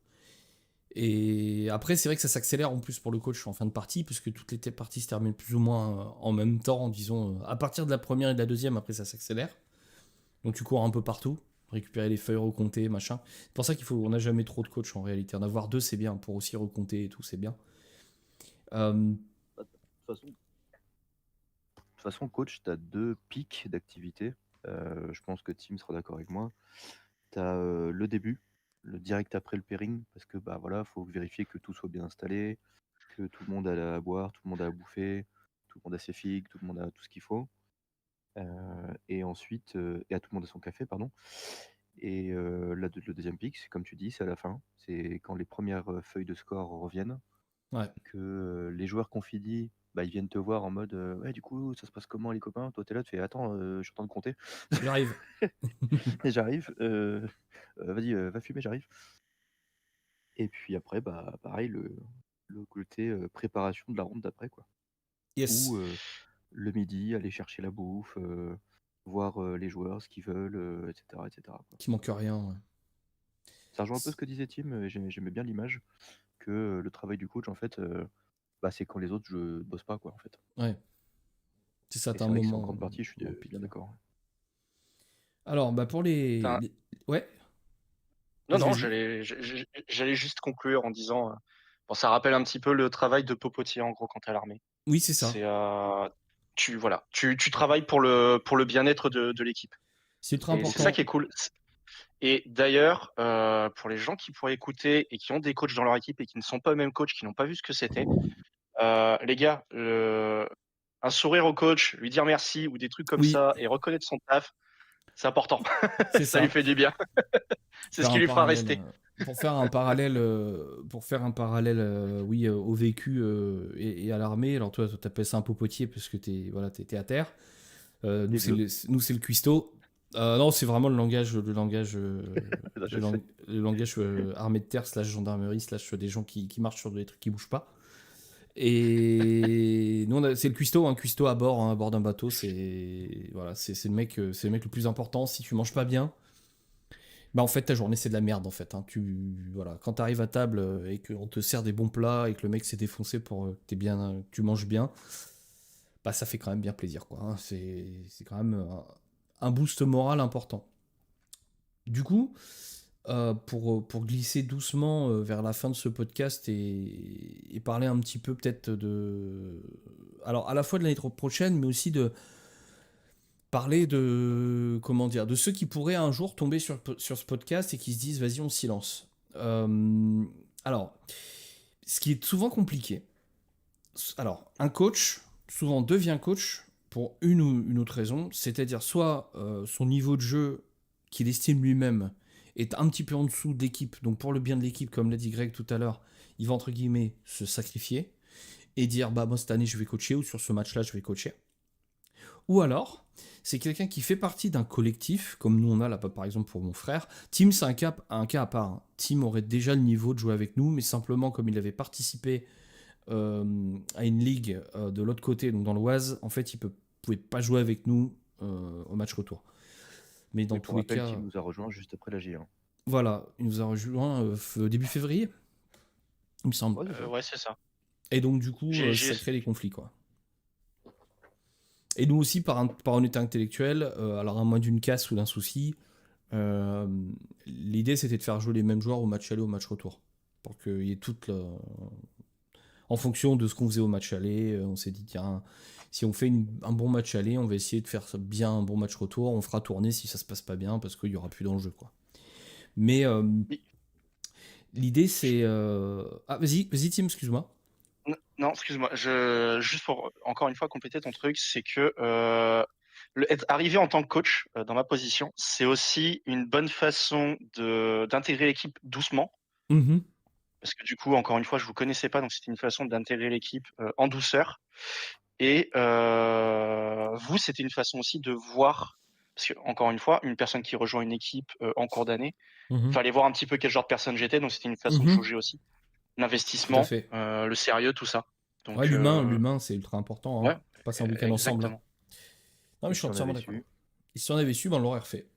Et après c'est vrai que ça s'accélère en plus pour le coach en fin de partie, puisque toutes les parties se terminent plus ou moins en même temps, disons. À partir de la première et de la deuxième, après ça s'accélère. Donc tu cours un peu partout, récupérer les feuilles, recompter, machin. C'est pour ça on n'a jamais trop de coach en réalité. En avoir deux, c'est bien, pour aussi recompter et tout, c'est bien. De toute façon, coach, tu as deux pics d'activité. Je pense que Tim sera d'accord avec moi. Tu as le début, le direct après le pairing, parce que bah voilà, faut vérifier que tout soit bien installé, que tout le monde a à boire, tout le monde a à bouffer, tout le monde a ses figues, tout le monde a tout ce qu'il faut. Et ensuite, et à tout le monde a son café, pardon. Et le deuxième pic, c'est comme tu dis, c'est à la fin. C'est quand les premières feuilles de score reviennent, Ouais. que les joueurs confident, bah, ils viennent te voir en mode ouais, du coup, ça se passe comment les copains? Toi, t'es là, tu fais attends, je suis en train de compter. J'arrive. Et j'arrive. Vas-y, va fumer, j'arrive. Et puis après, bah, pareil, le côté préparation de la ronde d'après, quoi. Yes. Ou le midi, aller chercher la bouffe, voir les joueurs, ce qu'ils veulent, etc., etc., quoi. Qui manque rien. Ouais. Ça rejoint un peu ce que disait Tim, j'aimais bien l'image que le travail du coach, en fait, bah, c'est quand les autres je bosse pas, quoi, en fait. Ouais. C'est ça, Et t'as c'est un vrai que c'est en moment. grande partie, je suis moment bien piquant. d'accord. Alors, bah pour T'as un- Ouais, Non, vas-y, non, vas-y. j'allais juste conclure en disant, bon, ça rappelle un petit peu le travail de Popotier en gros quand t'es à l'armée. Oui, c'est ça. C'est voilà, tu travailles pour le bien-être de l'équipe. C'est ultra Et c'est ça important. qui est cool. Et d'ailleurs, pour les gens qui pourraient écouter et qui ont des coachs dans leur équipe et qui ne sont pas eux-mêmes coachs, qui n'ont pas vu ce que c'était, les gars, un sourire au coach, lui dire merci ou des trucs comme Oui, ça et reconnaître son taf, c'est important. c'est Ça lui ça. fait du bien. C'est ce Faire qui un lui fera parallèle. rester. Pour faire un parallèle, oui, au vécu et à l'armée. Alors toi, t'appelles ça un popotier parce que t'es à terre. Les bleus. Nous, c'est le cuistot. Non, c'est vraiment Là, je le, lang- sais. le langage armée de terre slash gendarmerie slash des gens qui marchent sur des trucs qui bougent pas. Et nous, c'est le cuistot, un cuistot à bord d'un bateau. C'est le mec le plus important. Si tu manges pas bien, bah en fait ta journée c'est de la merde en fait. Hein. Voilà, quand t'arrives à table et qu'on te sert des bons plats et que le mec s'est défoncé pour que tu manges bien, bah ça fait quand même bien plaisir quoi. Hein. C'est quand même un boost moral important. Du coup, pour glisser doucement vers la fin de ce podcast et parler un petit peu peut-être alors à la fois de l'année prochaine, mais aussi de parler de, comment dire, de ceux qui pourraient un jour tomber sur ce podcast et qui se disent, vas-y, on s'y lance. Alors, ce qui est souvent compliqué, alors, un coach souvent devient coach pour une ou une autre raison, c'est-à-dire soit son niveau de jeu qu'il estime lui-même est un petit peu en dessous de l'équipe, donc pour le bien de l'équipe, comme l'a dit Greg tout à l'heure, il va entre guillemets se sacrifier et dire bah moi cette année je vais coacher ou sur ce match-là je vais coacher. Ou alors c'est quelqu'un qui fait partie d'un collectif, comme nous on a là par exemple pour mon frère. Tim c'est un cas à part. Hein. Tim aurait déjà le niveau de jouer avec nous, mais simplement comme il avait participé à une ligue de l'autre côté, donc dans l'Oise, en fait, pouvait pas jouer avec nous au match retour. Mais dans Mais tous pour les rappel, cas, Tim nous a rejoint juste après la G1. voilà, il nous a rejoint début février, il me semble. Ouais, c'est ça. Ouais, c'est ça. Et donc, du coup, J'ai ça crée des conflits, quoi. Et nous aussi, par honnêteté intellectuelle, alors à moins d'une casse ou d'un souci, euh, l'idée c'était de faire jouer les mêmes joueurs au match aller, au match retour. Pour qu'il y ait toute la, en fonction de ce qu'on faisait au match aller, on s'est dit, tiens, si on fait un bon match aller, on va essayer de faire bien un bon match retour, on fera tourner si ça se passe pas bien, parce qu'il y aura plus d'enjeu, quoi. Mais l'idée, c'est... Ah, vas-y, Tim, excuse-moi. Non, excuse-moi. Juste pour encore une fois compléter ton truc, c'est que arriver en tant que coach dans ma position, c'est aussi une bonne façon d'intégrer l'équipe doucement. Mhm. Parce que du coup, encore une fois, je vous connaissais pas, donc c'était une façon d'intégrer l'équipe en douceur. Et vous, c'était une façon aussi de voir, parce que encore une fois, une personne qui rejoint une équipe en cours d'année, Mhm. fallait voir un petit peu quel genre de personne j'étais, donc c'était une façon de Mhm. jauger aussi Tout à l'investissement, fait. le sérieux, tout ça. Ouais, Donc l'humain, c'est ultra important. Hein. ouais, On passe un week-end ensemble. Hein. exactement. Non, mais Et je suis si on entièrement avait d'accord. su. Et si on avait su, ben, on l'aurait refait.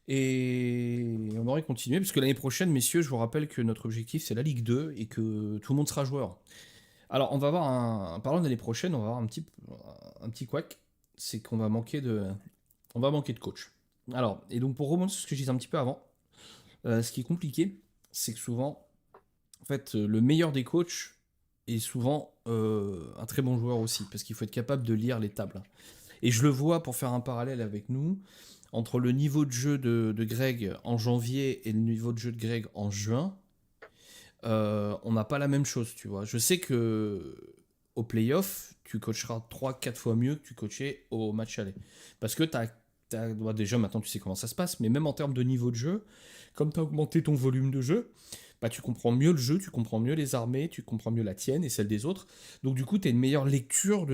Et on aurait continué, parce que l'année prochaine, messieurs, je vous rappelle que notre objectif, c'est la Ligue 2 et que tout le monde sera joueur. Alors, on va avoir parlant de l'année prochaine, on va avoir un petit couac, c'est qu'on va manquer de coach. Alors, et donc pour rebondir sur ce que je disais un petit peu avant, ce qui est compliqué, c'est que souvent, en fait, le meilleur des coachs est souvent un très bon joueur aussi, parce qu'il faut être capable de lire les tables. Et je le vois pour faire un parallèle avec nous, entre le niveau de jeu de Greg en janvier et le niveau de jeu de Greg en juin, on n'a pas la même chose, tu vois. Je sais que au playoff, tu coacheras 3-4 fois mieux que tu coachais au match aller. Parce que déjà maintenant tu sais comment ça se passe, mais même en termes de niveau de jeu, comme tu as augmenté ton volume de jeu, bah, tu comprends mieux le jeu, tu comprends mieux les armées, tu comprends mieux la tienne et celle des autres. Donc du coup, tu as une meilleure lecture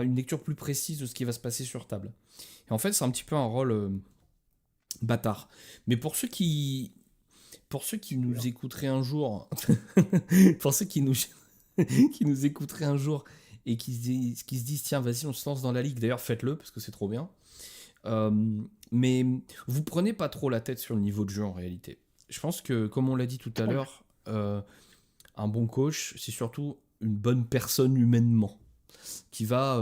une lecture plus précise de ce qui va se passer sur table. Et en fait, c'est un petit peu un rôle bâtard. Mais pour ceux qui nous écouteraient un jour, pour ceux qui nous écouteraient un jour et qui se disent tiens vas-y on se lance dans la ligue, d'ailleurs faites-le parce que c'est trop bien. Mais vous prenez pas trop la tête sur le niveau de jeu en réalité. Je pense que comme on l'a dit tout à l'heure, un bon coach c'est surtout une bonne personne humainement. qui va...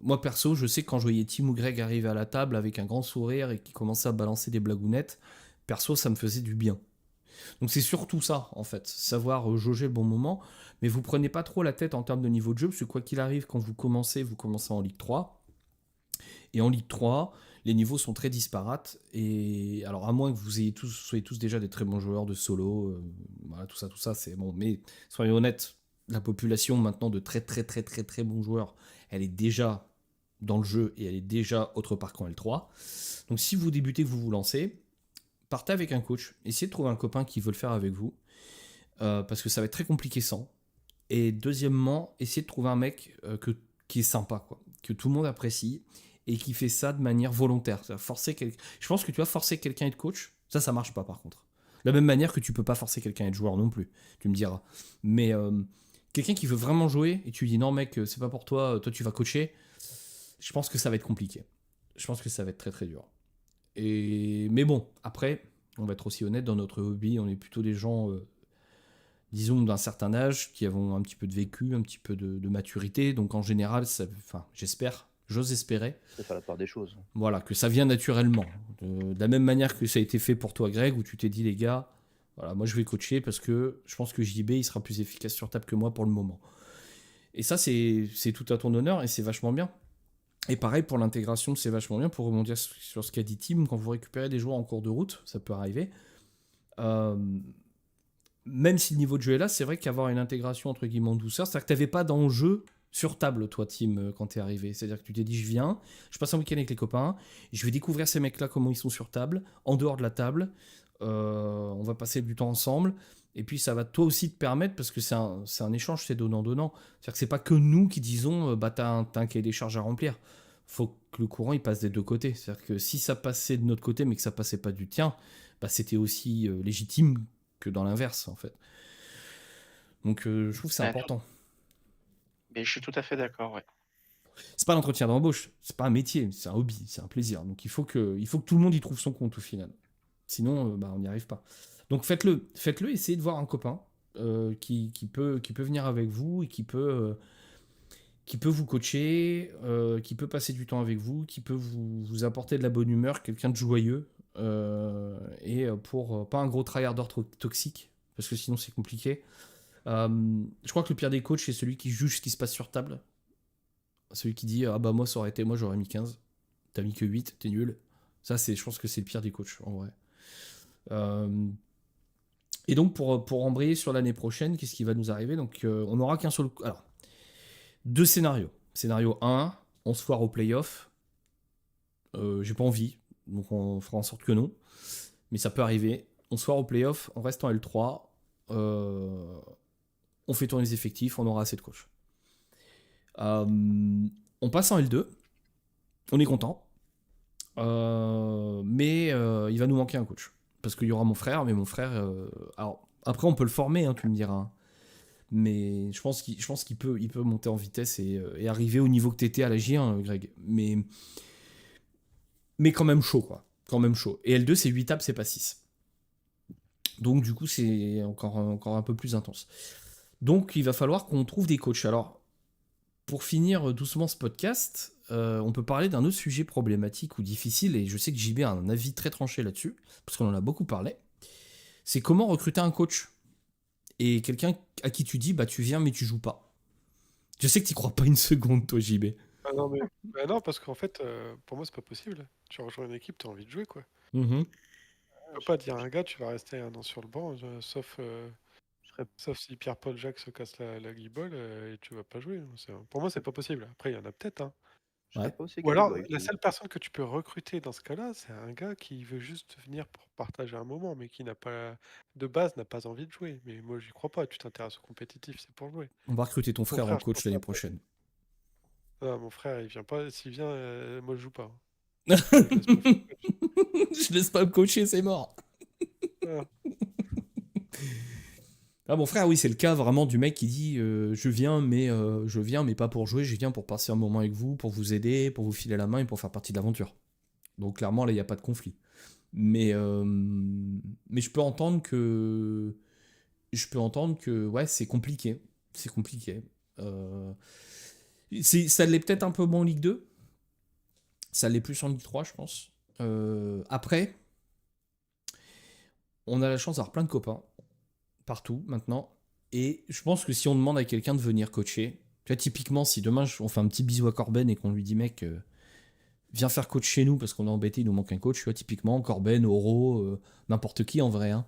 Moi, perso, je sais que quand je voyais Tim ou Greg arriver à la table avec un grand sourire et qui commençait à balancer des blagounettes, perso, ça me faisait du bien. Donc c'est surtout ça, en fait, savoir jauger le bon moment, mais vous prenez pas trop la tête en termes de niveau de jeu, parce que quoi qu'il arrive, quand vous commencez en Ligue 3, et en Ligue 3, les niveaux sont très disparates, et alors à moins que vous soyez tous déjà des très bons joueurs de solo, voilà, tout ça, c'est bon, mais soyons honnêtes, la population maintenant de très très très très très bons joueurs, elle est déjà dans le jeu, et elle est déjà autre part qu'en L3, donc si vous débutez, que vous vous lancez, partez avec un coach, essayez de trouver un copain qui veut le faire avec vous, parce que ça va être très compliqué sans. Et deuxièmement, essayez de trouver un mec qui est sympa, quoi, que tout le monde apprécie, et qui fait ça de manière volontaire. Je pense que tu vas forcer quelqu'un à être coach, ça marche pas par contre. De la même manière que tu peux pas forcer quelqu'un à être joueur non plus, tu me diras. Mais quelqu'un qui veut vraiment jouer, et tu lui dis non mec, c'est pas pour toi, toi tu vas coacher, je pense que ça va être compliqué. Je pense que ça va être très très dur. Mais bon, après, on va être aussi honnête, dans notre hobby, on est plutôt des gens, disons, d'un certain âge, qui avons un petit peu de vécu, un petit peu de maturité. Donc en général, j'ose espérer, Ça fait la part des choses. voilà, que ça vient naturellement. De la même manière que ça a été fait pour toi, Greg, où tu t'es dit, les gars, voilà, moi je vais coacher parce que je pense que JB, il sera plus efficace sur table que moi pour le moment. Et ça, c'est tout à ton honneur et c'est vachement bien. Et pareil pour l'intégration, c'est vachement bien. Pour rebondir sur ce qu'a dit Tim, quand vous récupérez des joueurs en cours de route, ça peut arriver. Même si le niveau de jeu est là, c'est vrai qu'avoir une intégration entre guillemets en douceur, c'est-à-dire que tu n'avais pas d'enjeu sur table, toi, Tim, quand tu es arrivé. C'est-à-dire que tu t'es dit, je viens, je passe un week-end avec les copains, je vais découvrir ces mecs-là, comment ils sont sur table, en dehors de la table, on va passer du temps ensemble. Et puis ça va toi aussi te permettre, parce que c'est un échange, c'est donnant-donnant. C'est-à-dire que c'est pas que nous qui disons, bah t'as un cahier des charges à remplir. Faut que le courant il passe des deux côtés. C'est-à-dire que si ça passait de notre côté, mais que ça passait pas du tien, bah c'était aussi légitime que dans l'inverse, en fait. Donc je trouve que c'est Ouais, important. mais je suis tout à fait d'accord, ouais. C'est pas l'entretien d'embauche, c'est pas un métier, c'est un hobby, c'est un plaisir. Donc il faut que tout le monde y trouve son compte au final. Sinon, bah, on n'y arrive pas. Donc faites-le, essayez de voir un copain qui peut venir avec vous et qui peut vous coacher, qui peut passer du temps avec vous, qui peut vous apporter de la bonne humeur, quelqu'un de joyeux, et pour pas un gros tryharder toxique, parce que sinon c'est compliqué. Je crois que le pire des coachs, c'est celui qui juge ce qui se passe sur table. Celui qui dit ah bah moi ça aurait été, moi j'aurais mis 15, t'as mis que 8, t'es nul. Ça, je pense que c'est le pire des coachs en vrai. Et donc pour embrayer sur l'année prochaine, qu'est-ce qui va nous arriver? Donc on n'aura qu'un seul. Alors, deux scénarios. Scénario 1, on se foire au playoff. J'ai pas envie, donc on fera en sorte que non. Mais ça peut arriver. On se foire au playoff, on reste en L3. On fait tourner les effectifs, on aura assez de coachs. On passe en L2. On est content. Mais il va nous manquer un coach. Parce qu'il y aura mon frère, mais mon frère... alors, après, on peut le former, hein, tu me diras. Hein. Mais je pense qu'il peut monter en vitesse et arriver au niveau que tu étais à la J1, Greg. Mais quand même chaud, quoi. Quand même chaud. Et L2, c'est 8 tables, c'est pas 6. Donc, du coup, c'est encore un peu plus intense. Donc, il va falloir qu'on trouve des coachs. Alors, pour finir doucement ce podcast, on peut parler d'un autre sujet problématique ou difficile, et je sais que JB a un avis très tranché là-dessus, parce qu'on en a beaucoup parlé. C'est comment recruter un coach. Et quelqu'un à qui tu dis, bah tu viens mais tu joues pas. Je sais que tu crois pas une seconde, toi, JB. Ah non, mais non, parce qu'en fait, pour moi, c'est pas possible. Tu rejoins une équipe, tu as envie de jouer, quoi. Mhm. Tu peux pas dire à un gars, tu vas rester un an sur le banc, sauf Je serais si Pierre-Paul Jacques se casse la guibole et tu vas pas jouer. Pour moi, c'est pas possible. Après, il y en a peut-être, hein. Je serais Ouais. pas aussi Ou alors, catégorique la que vous. seule personne que tu peux recruter dans ce cas-là, c'est un gars qui veut juste venir pour partager un moment, mais qui n'a pas, de base, n'a pas envie de jouer. Mais moi, j'y crois pas. Tu t'intéresses au compétitif, c'est pour jouer. On va recruter ton Mon frère en frère, je coach pense l'année pas. prochaine. Ah, mon frère, il vient pas. S'il vient, moi, je joue pas. Moi, je laisse mon frère coach. Je laisse pas me coacher, c'est mort. Ah, Ah, mon frère, oui, c'est le cas vraiment du mec qui dit je viens mais pas pour jouer, je viens pour passer un moment avec vous, pour vous aider, pour vous filer la main et pour faire partie de l'aventure. Donc clairement, là, il n'y a pas de conflit. Mais je peux entendre que ouais, c'est compliqué. C'est compliqué. Euh, Ça l'est peut-être un peu moins en Ligue 2. Ça l'est plus en Ligue 3, je pense. Après, on a la chance d'avoir plein de copains partout maintenant. Et je pense que si on demande à quelqu'un de venir coacher, tu vois, typiquement, si demain on fait un petit bisou à Corben et qu'on lui dit, mec, viens faire coach chez nous parce qu'on est embêté, il nous manque un coach, tu vois, typiquement, Corben, Oro, n'importe qui en vrai, hein,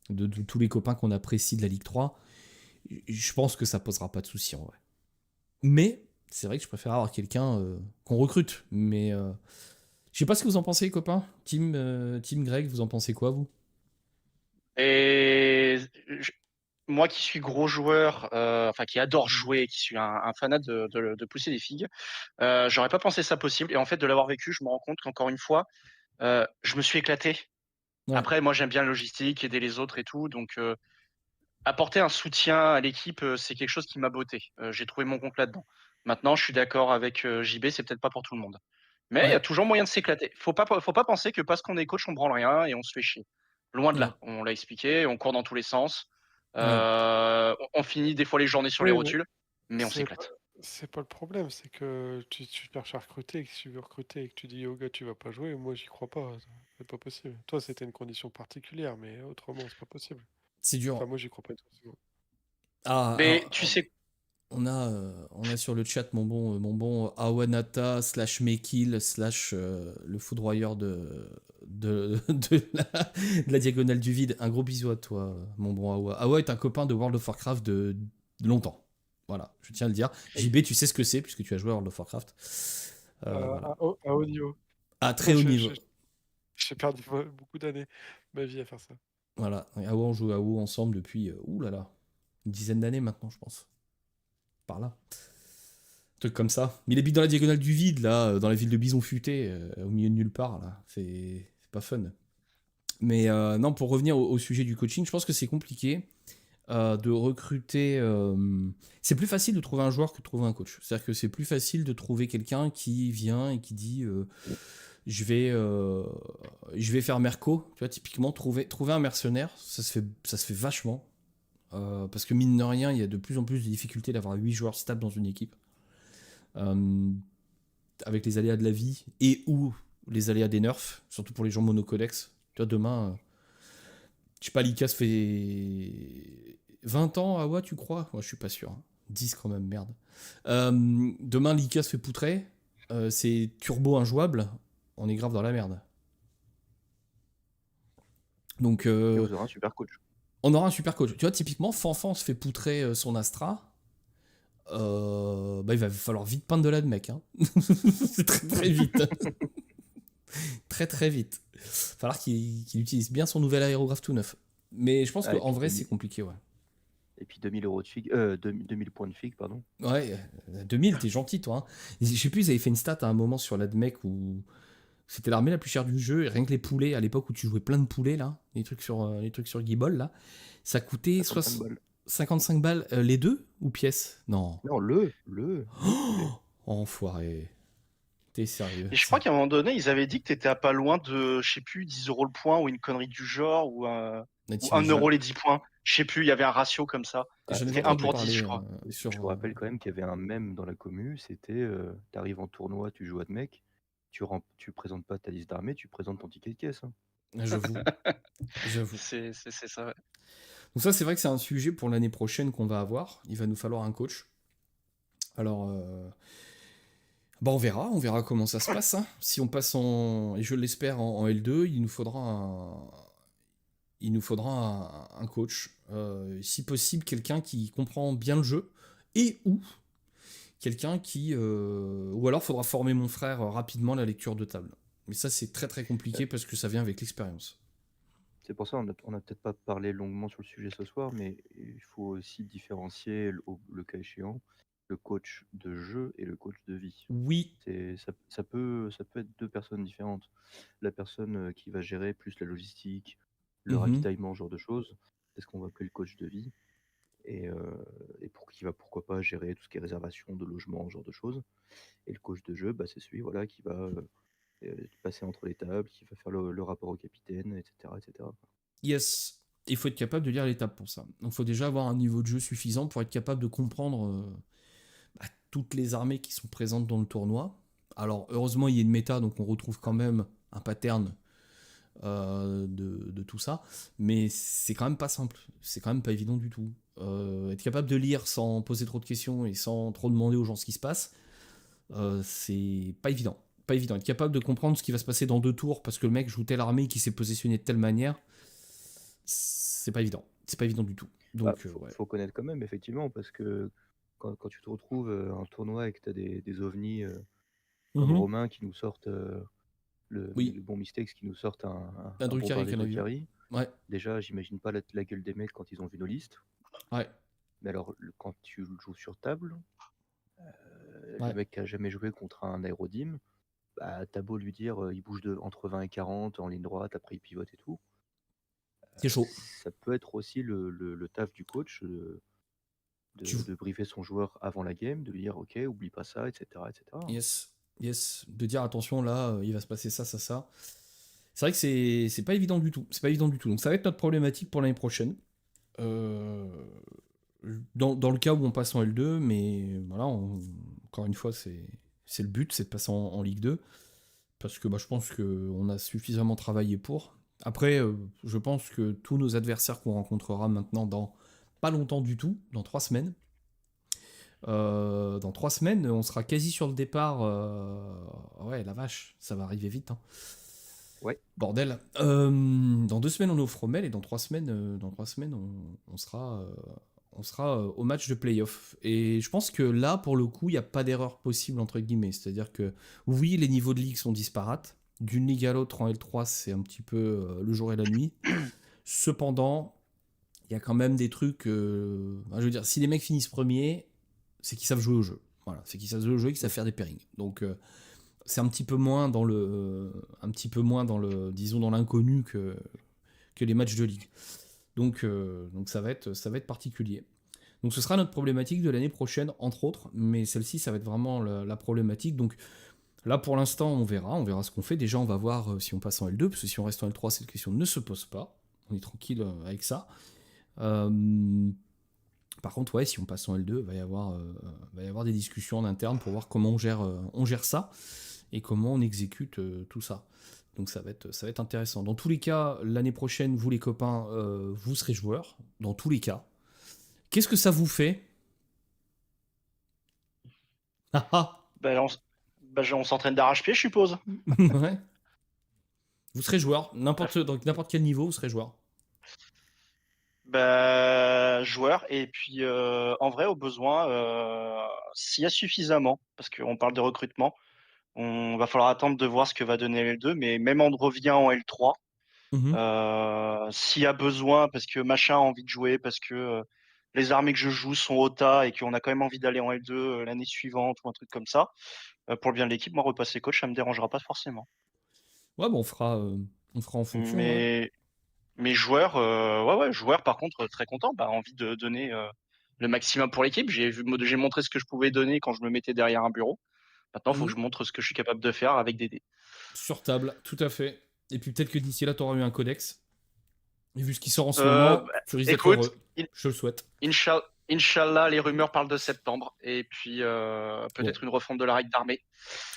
de tous les copains qu'on apprécie de la Ligue 3, je pense que ça posera pas de souci en vrai. Mais c'est vrai que je préfère avoir quelqu'un qu'on recrute. Mais je sais pas ce que vous en pensez, copains. Team Greg, vous en pensez quoi, vous? Et moi qui suis gros joueur, enfin qui adore jouer, qui suis un fanat de pousser des figues, j'aurais pas pensé ça possible. Et en fait, de l'avoir vécu, je me rends compte qu'encore une fois, je me suis éclaté. Ouais, Après, moi, j'aime bien la logistique, aider les autres et tout. Donc, apporter un soutien à l'équipe, c'est quelque chose qui m'a botté. J'ai trouvé mon compte là-dedans. Maintenant, je suis d'accord avec JB, c'est peut-être pas pour tout le monde. Mais il y a ouais, toujours moyen de s'éclater. Faut pas penser que parce qu'on est coach, on branle rien et on se fait chier. Loin de ouais, là. On l'a expliqué, on court dans tous les sens. ouais. On finit des fois les journées sur les Oui, mais rotules, mais on c'est pas, s'éclate. c'est pas le problème, c'est que tu cherches à recruter et que si tu veux recruter et que tu dis au gars tu vas pas jouer, moi j'y crois pas, c'est pas possible. Toi c'était une condition particulière, mais autrement c'est pas possible. C'est dur. Enfin moi j'y crois pas du tout. Ah, Mais tu alors, sais, on a sur le chat mon bon Awanata slash Mekil slash le foudroyeur de la diagonale du vide. Un gros bisou à toi, mon bon Awa. Awa est un copain de World of Warcraft de longtemps. Voilà, je tiens à le dire. JB, tu sais ce que c'est puisque tu as joué à World of Warcraft. Voilà. À haut niveau. À très Moi haut niveau. j'ai perdu beaucoup d'années ma vie à faire ça. Voilà. Et Awa, on joue à WoW ensemble depuis, ouh là là, une dizaine d'années maintenant, je pense. Par là. Truc comme ça. Mais il habite dans la diagonale du vide, là, dans la ville de Bison Futé, au milieu de nulle part, là. C'est pas fun. Mais non, pour revenir au sujet du coaching, je pense que c'est compliqué de recruter. C'est plus facile de trouver un joueur que de trouver un coach. C'est-à-dire que c'est plus facile de trouver quelqu'un qui vient et qui dit je vais faire Merco. Tu vois, typiquement, trouver un mercenaire, ça se fait vachement. Parce que mine de rien, il y a de plus en plus de difficultés d'avoir 8 joueurs stables dans une équipe. Avec les aléas de la vie et ou les aléas des nerfs, surtout pour les gens monocodex. Tu vois, demain, je sais pas, Likas fait 20 ans, Awa, tu crois? Moi, je suis pas sûr. 10 quand même, merde. Demain, Likas fait poutrer, c'est turbo injouable, on est grave dans la merde. Donc, Et vous aurez un super coach. on aura un super coach. Tu vois, typiquement, Fanfan se fait poutrer son Astra. Il va falloir vite peindre de la de mec. Hein. C'est très très vite. Très très vite. Il va falloir qu'il utilise bien son nouvel aérographe tout neuf. Mais je pense Ah, et qu'en puis vrai, 2000 c'est compliqué, ouais. et puis 2000 euros de figue, 2000 points de figue, pardon. Ouais, 2000, t'es gentil, toi. Hein. Je sais plus, ils avaient fait une stat à un moment sur l'ADMEC où c'était l'armée la plus chère du jeu. Et rien que les poulets, à l'époque où tu jouais plein de poulets, là, les trucs sur Guibol, là, ça coûtait 55 balles. 55 balles les deux ou pièces? Non. Non, le poulet. Enfoiré. T'es sérieux? et je crois qu'à un moment donné, ils avaient dit que t'étais à pas loin de, je sais plus, 10 euros le point ou une connerie du genre ou 1 euro les 10 points. Je sais plus, il y avait un ratio comme ça. Ah, J'en avais C'était 1 entendu pour 10, je parler crois. sur. Je vous rappelle quand même qu'il y avait un mème dans la commu, c'était t'arrives en tournoi, tu joues à de mec, tu présentes pas ta liste d'armée, tu présentes ton ticket de caisse. Hein. J'avoue. J'avoue. C'est ça, ouais. Donc ça, c'est vrai que c'est un sujet pour l'année prochaine qu'on va avoir. Il va nous falloir un coach. Alors, on verra comment ça se passe. Hein. Si on passe et je l'espère, en L2, il nous faudra un coach. Si possible, quelqu'un qui comprend bien le jeu et ou quelqu'un qui... ou alors, faudra former mon frère rapidement la lecture de table. Mais ça, c'est très très compliqué parce que ça vient avec l'expérience. C'est pour ça on a peut-être pas parlé longuement sur le sujet ce soir, mais il faut aussi différencier le cas échéant le coach de jeu et le coach de vie. Oui. Ça peut être deux personnes différentes. La personne qui va gérer plus la logistique, le ravitaillement, ce genre de choses, c'est ce qu'on va appeler le coach de vie. Et qui va pourquoi pas gérer tout ce qui est réservation de logement, ce genre de choses. Et le coach de jeu, c'est celui qui va passer entre les tables, qui va faire le rapport au capitaine, etc. etc. Yes. Il faut être capable de lire l'étape pour ça. Donc il faut déjà avoir un niveau de jeu suffisant pour être capable de comprendre toutes les armées qui sont présentes dans le tournoi. Alors, heureusement, il y a une méta, donc on retrouve quand même un pattern de tout ça, mais c'est quand même pas simple, c'est quand même pas évident du tout. Être capable de lire sans poser trop de questions et sans trop demander aux gens ce qui se passe, c'est pas évident. Pas évident. Être capable de comprendre ce qui va se passer dans 2 tours parce que le mec joue telle armée qui s'est positionné de telle manière, c'est pas évident. C'est pas évident du tout. Bah, Donc, ouais. faut connaître quand même, effectivement, parce que quand tu te retrouves un tournoi et que tu as des ovnis comme Mhm. Romain qui nous sortent le Oui, bon Mistakes qui nous sortent un un Drukhari bombardé qu'on a vu. Drukhari. Ouais, Déjà, j'imagine pas la gueule des mecs quand ils ont vu nos listes. ouais, Mais alors, quand tu le joues sur table, le ouais. mec qui a jamais joué contre un aérodime, bah, t'as beau lui dire il bouge entre 20 et 40 en ligne droite, après il pivote et tout. C'est chaud. Ça peut être aussi le taf du coach Tu... de briefer son joueur avant la game, de lui dire ok, oublie pas ça, etc. etc. Yes, yes. De dire attention, là, il va se passer ça, ça, ça. C'est vrai que c'est pas évident du tout. C'est pas évident du tout. Donc ça va être notre problématique pour l'année prochaine. Euh, dans le cas où on passe en L2, mais voilà, encore une fois, c'est le but, c'est de passer en Ligue 2. Parce que je pense qu'on a suffisamment travaillé pour. Après, je pense que tous nos adversaires qu'on rencontrera maintenant dans pas longtemps du tout, dans 3 semaines, dans 3 semaines, on sera quasi sur le départ. Ouais, la vache, ça va arriver vite. Hein. Ouais. Bordel. Dans 2 semaines, on est au Fromel et dans 3 semaines, on sera au match de playoff. Et je pense que là, pour le coup, il n'y a pas d'erreur possible, entre guillemets. C'est-à-dire que, oui, les niveaux de ligue sont disparates. D'une ligue à l'autre en L3, c'est un petit peu le jour et la nuit. Cependant, il y a quand même des trucs. Je veux dire, si les mecs finissent premiers, c'est qu'ils savent jouer au jeu. Voilà, c'est qu'ils savent jouer au jeu et qu'ils savent faire des pairings. Donc, c'est un petit peu moins dans le, disons, dans l'inconnu que les matchs de ligue. Donc ça va être particulier. Donc ce sera notre problématique de l'année prochaine, entre autres, mais celle-ci, ça va être vraiment la problématique. Donc là, pour l'instant, on verra ce qu'on fait. Déjà, on va voir si on passe en L2, parce que si on reste en L3, cette question ne se pose pas. On est tranquille avec ça. Par contre, ouais, si on passe en L2, il va y avoir des discussions en interne pour voir comment on gère ça et comment on exécute tout ça. Donc ça va être intéressant. Dans tous les cas, l'année prochaine, vous les copains, vous serez joueurs. Dans tous les cas. Qu'est-ce que ça vous fait? Ah ah. On s'entraîne d'arrache-pied, je suppose. Ouais. Vous serez joueur. Dans n'importe quel niveau, vous serez joueur. Joueur. Et puis, en vrai, au besoin, s'il y a suffisamment, parce qu'on parle de recrutement, on va falloir attendre de voir ce que va donner L2, mais même on revient en L3. Mhm. S'il y a besoin, parce que machin a envie de jouer, parce que les armées que je joue sont OTA et qu'on a quand même envie d'aller en L2 l'année suivante ou un truc comme ça, pour le bien de l'équipe, moi, repasser coach, ça me dérangera pas forcément. Ouais, on fera en fonction. Hein. Mais joueurs, ouais, joueurs, par contre, très content, envie de donner le maximum pour l'équipe. J'ai montré ce que je pouvais donner quand je me mettais derrière un bureau. Maintenant, il faut que Mhm. je montre ce que je suis capable de faire avec des dés. Sur table, tout à fait. Et puis peut-être que d'ici là, tu auras eu un codex. Et vu ce qui sort en ce Euh, moment, bah, tu risques d'être écoute, heureux. Je te le souhaite. Inch'Allah, les rumeurs parlent de septembre. Et puis, Bon. peut-être une refonte de la règle d'armée.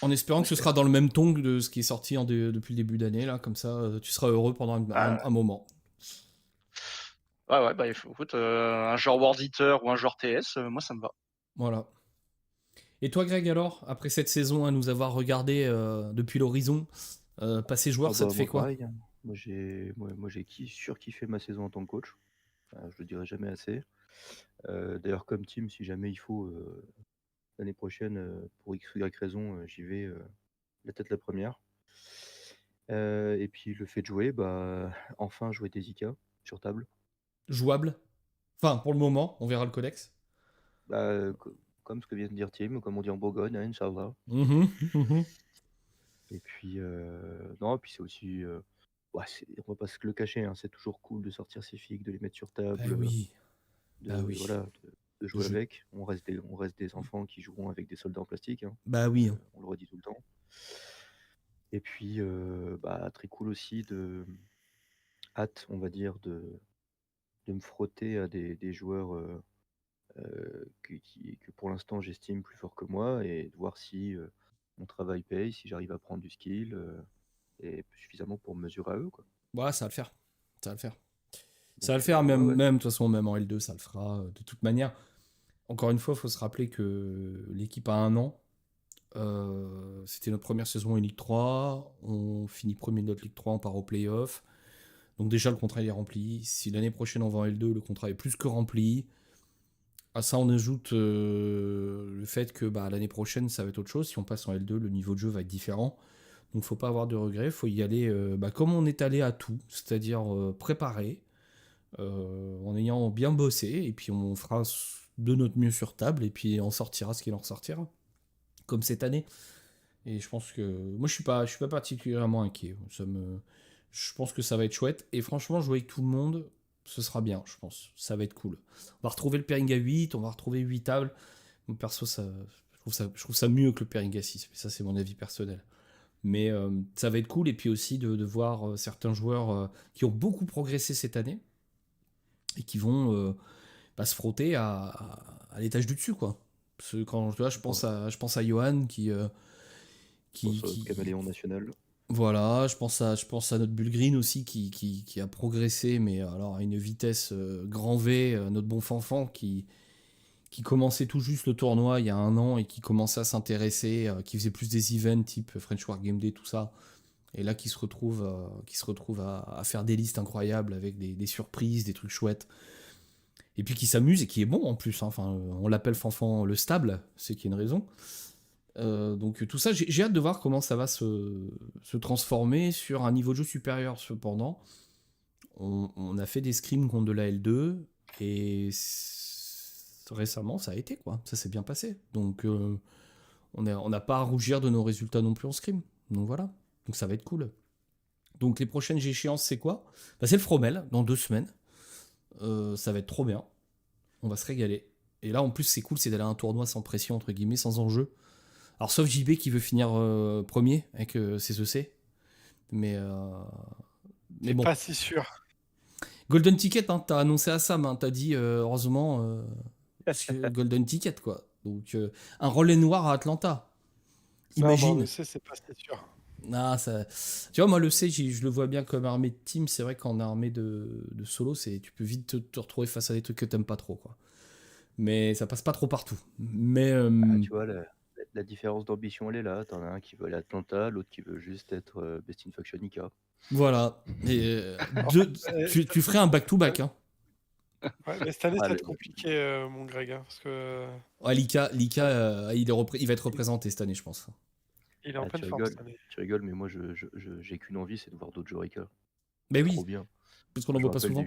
En espérant On que ce sera espère. dans le même ton de ce qui est sorti depuis le début d'année, là, comme ça, tu seras heureux pendant un moment. Ouais, écoute, un genre World Eater ou un genre TS, moi, ça me va. Voilà. Et toi, Greg, alors, après cette saison à nous avoir regardé depuis l'horizon, passer joueur, ça te fait Moi, quoi? pareil, hein. Moi, j'ai surkiffé ma saison en tant que coach. Je le dirai jamais assez. D'ailleurs, comme team, si jamais il faut, l'année prochaine, pour X ou Y raison, j'y vais la tête la première. Et puis le fait de jouer, enfin jouer des IK sur table. Jouable? Enfin, pour le moment, on verra le codex. Comme ce que vient de dire Tim, comme on dit en Bourgogne, hein, Inch'Allah. Mhm, mhm. Et puis, non, puis c'est aussi, on va pas se le cacher, hein, c'est toujours cool de sortir ses figues, de les mettre sur Bah table, oui, bah de, oui. voilà, de jouer Je- avec. On reste des enfants qui joueront avec des soldats en plastique, hein, Bah oui. Hein. on le redit tout le temps. Et puis, très cool aussi hâte, on va dire, de me frotter à des joueurs que pour l'instant j'estime plus fort que moi, et de voir si mon travail paye, si j'arrive à prendre du skill et suffisamment pour me mesurer à eux, quoi. Voilà, ça va le faire. Ça va le faire. Ça va Donc, le faire, ouais, ouais. même, de toute façon, même en L2, ça le fera. De toute manière, encore une fois, il faut se rappeler que l'équipe a 1 an. C'était notre première saison en Ligue 3. On finit premier de notre Ligue 3, on part au play-off. Donc déjà, le contrat il est rempli. Si l'année prochaine on va en L2, le contrat est plus que rempli. À ça, on ajoute le fait que l'année prochaine, ça va être autre chose. Si on passe en L2, le niveau de jeu va être différent. Donc faut pas avoir de regrets. Faut y aller comme on est allé à tout, c'est-à-dire préparé, en ayant bien bossé. Et puis on fera de notre mieux sur table. Et puis on sortira ce qu'il en ressortira. Comme cette année. Et je pense que moi je suis pas particulièrement inquiet. Je pense que ça va être chouette. Et franchement, jouer avec tout le monde, ce sera bien, je pense. Ça va être cool. On va retrouver le pairing à 8, on va retrouver 8 tables. Mon perso, je trouve ça mieux que le pairing à 6. Mais ça, c'est mon avis personnel. Mais ça va être cool. Et puis aussi de voir certains joueurs qui ont beaucoup progressé cette année et qui vont se frotter à l'étage du dessus, quoi. Parce que quand je pense à Johan qui Caméléon national. voilà, je pense à notre Bulgreen aussi qui a progressé, mais alors à une vitesse grand V, notre bon Fanfan qui commençait tout juste le tournoi il y a 1 an et qui commençait à s'intéresser, qui faisait plus des events type French War Game Day, tout ça. Et là, qui se retrouve à faire des listes incroyables avec des surprises, des trucs chouettes. Et puis qui s'amuse et qui est bon en plus. Hein. Enfin, on l'appelle Fanfan le stable, c'est qu'il y a une raison. Donc tout ça, j'ai hâte de voir comment ça va se transformer sur un niveau de jeu supérieur. Cependant, on a fait des scrims contre de la L2 et récemment ça a été quoi, ça s'est bien passé. Donc on n'a pas à rougir de nos résultats non plus en scrim. Donc voilà, donc ça va être cool. Donc les prochaines échéances c'est quoi ? C'est le Fromel dans 2 semaines. Ça va être trop bien. On va se régaler. Et là en plus c'est cool, c'est d'aller à un tournoi sans pression entre guillemets, sans enjeu. Alors sauf JB qui veut finir premier avec ses EC. Mais bon. Pas si sûr. Golden Ticket, hein, t'as annoncé à Sam, hein, t'as dit heureusement Golden Ticket quoi. Donc un relais noir à Atlanta. Imagine. Non, le C, c'est pas si sûr. Ah, ça... Tu vois, moi le C, je le vois bien comme armée de team. C'est vrai qu'en armée de solo, tu peux vite te retrouver face à des trucs que t'aimes pas trop quoi. Mais ça passe pas trop partout. Mais Tu vois, la différence d'ambition, elle est là. T'en as un qui veut aller à Atlanta, l'autre qui veut juste être Best in Faction IK. voilà. Et, tu ferais un back-to-back. Hein. Ouais, mais cette année, ça va être compliqué, mon Greg. Hein, parce que... Ouais, Lika il va être représenté cette année, je pense. Il est en pleine forme cette année. Tu rigoles, mais moi, j'ai qu'une envie, c'est de voir d'autres Jorika. Mais oui, trop bien. parce qu'on n'en voit pas souvent.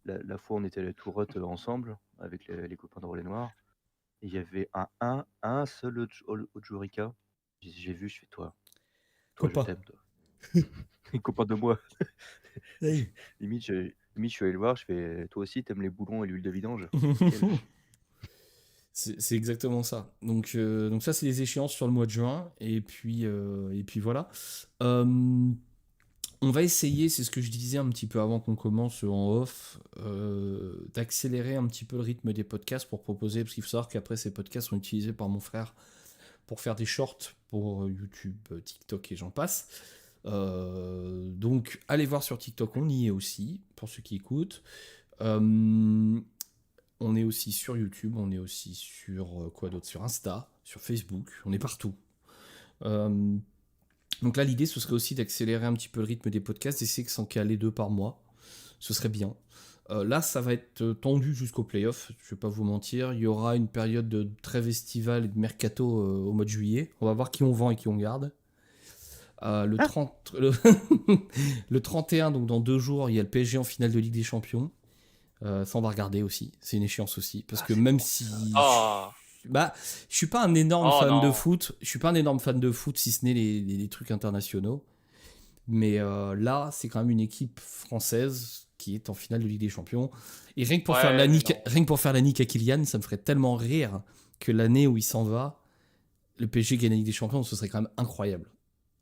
La fois, on était à la Tourotte ensemble avec les copains de Relais Noir. Il y avait un seul Jorika. J'ai vu, je fais toi, je t'aime, toi. Un copain de moi. Hey. limite, je suis allé le voir, je fais toi aussi, t'aimes les boulons et l'huile de vidange. C'est exactement ça. Donc ça, c'est les échéances sur le mois de juin. Et puis voilà. On va essayer, c'est ce que je disais un petit peu avant qu'on commence en off, d'accélérer un petit peu le rythme des podcasts pour proposer, parce qu'il faut savoir qu'après ces podcasts sont utilisés par mon frère pour faire des shorts pour YouTube, TikTok et j'en passe. Donc allez voir sur TikTok, on y est aussi, pour ceux qui écoutent. On est aussi sur YouTube, on est aussi sur quoi d'autre ? Sur Insta, sur Facebook, on est partout. Donc là, l'idée, ce serait aussi d'accélérer un petit peu le rythme des podcasts, d'essayer de s'en caler 2 par mois. Ce serait bien. Là, ça va être tendu jusqu'au playoff, je ne vais pas vous mentir. Il y aura une période de trêve estivale et de mercato au mois de juillet. On va voir qui on vend et qui on garde. Le 31, donc dans 2 jours, il y a le PSG en finale de Ligue des Champions. Ça, on va regarder aussi. C'est une échéance aussi. Parce que même si... je suis pas un énorme fan de foot. Je suis pas un énorme fan de foot, si ce n'est les trucs internationaux. Mais là, c'est quand même une équipe française qui est en finale de Ligue des Champions. Et rien que pour faire la nique à Kylian, ça me ferait tellement rire que l'année où il s'en va, le PSG gagne la Ligue des Champions, ce serait quand même incroyable.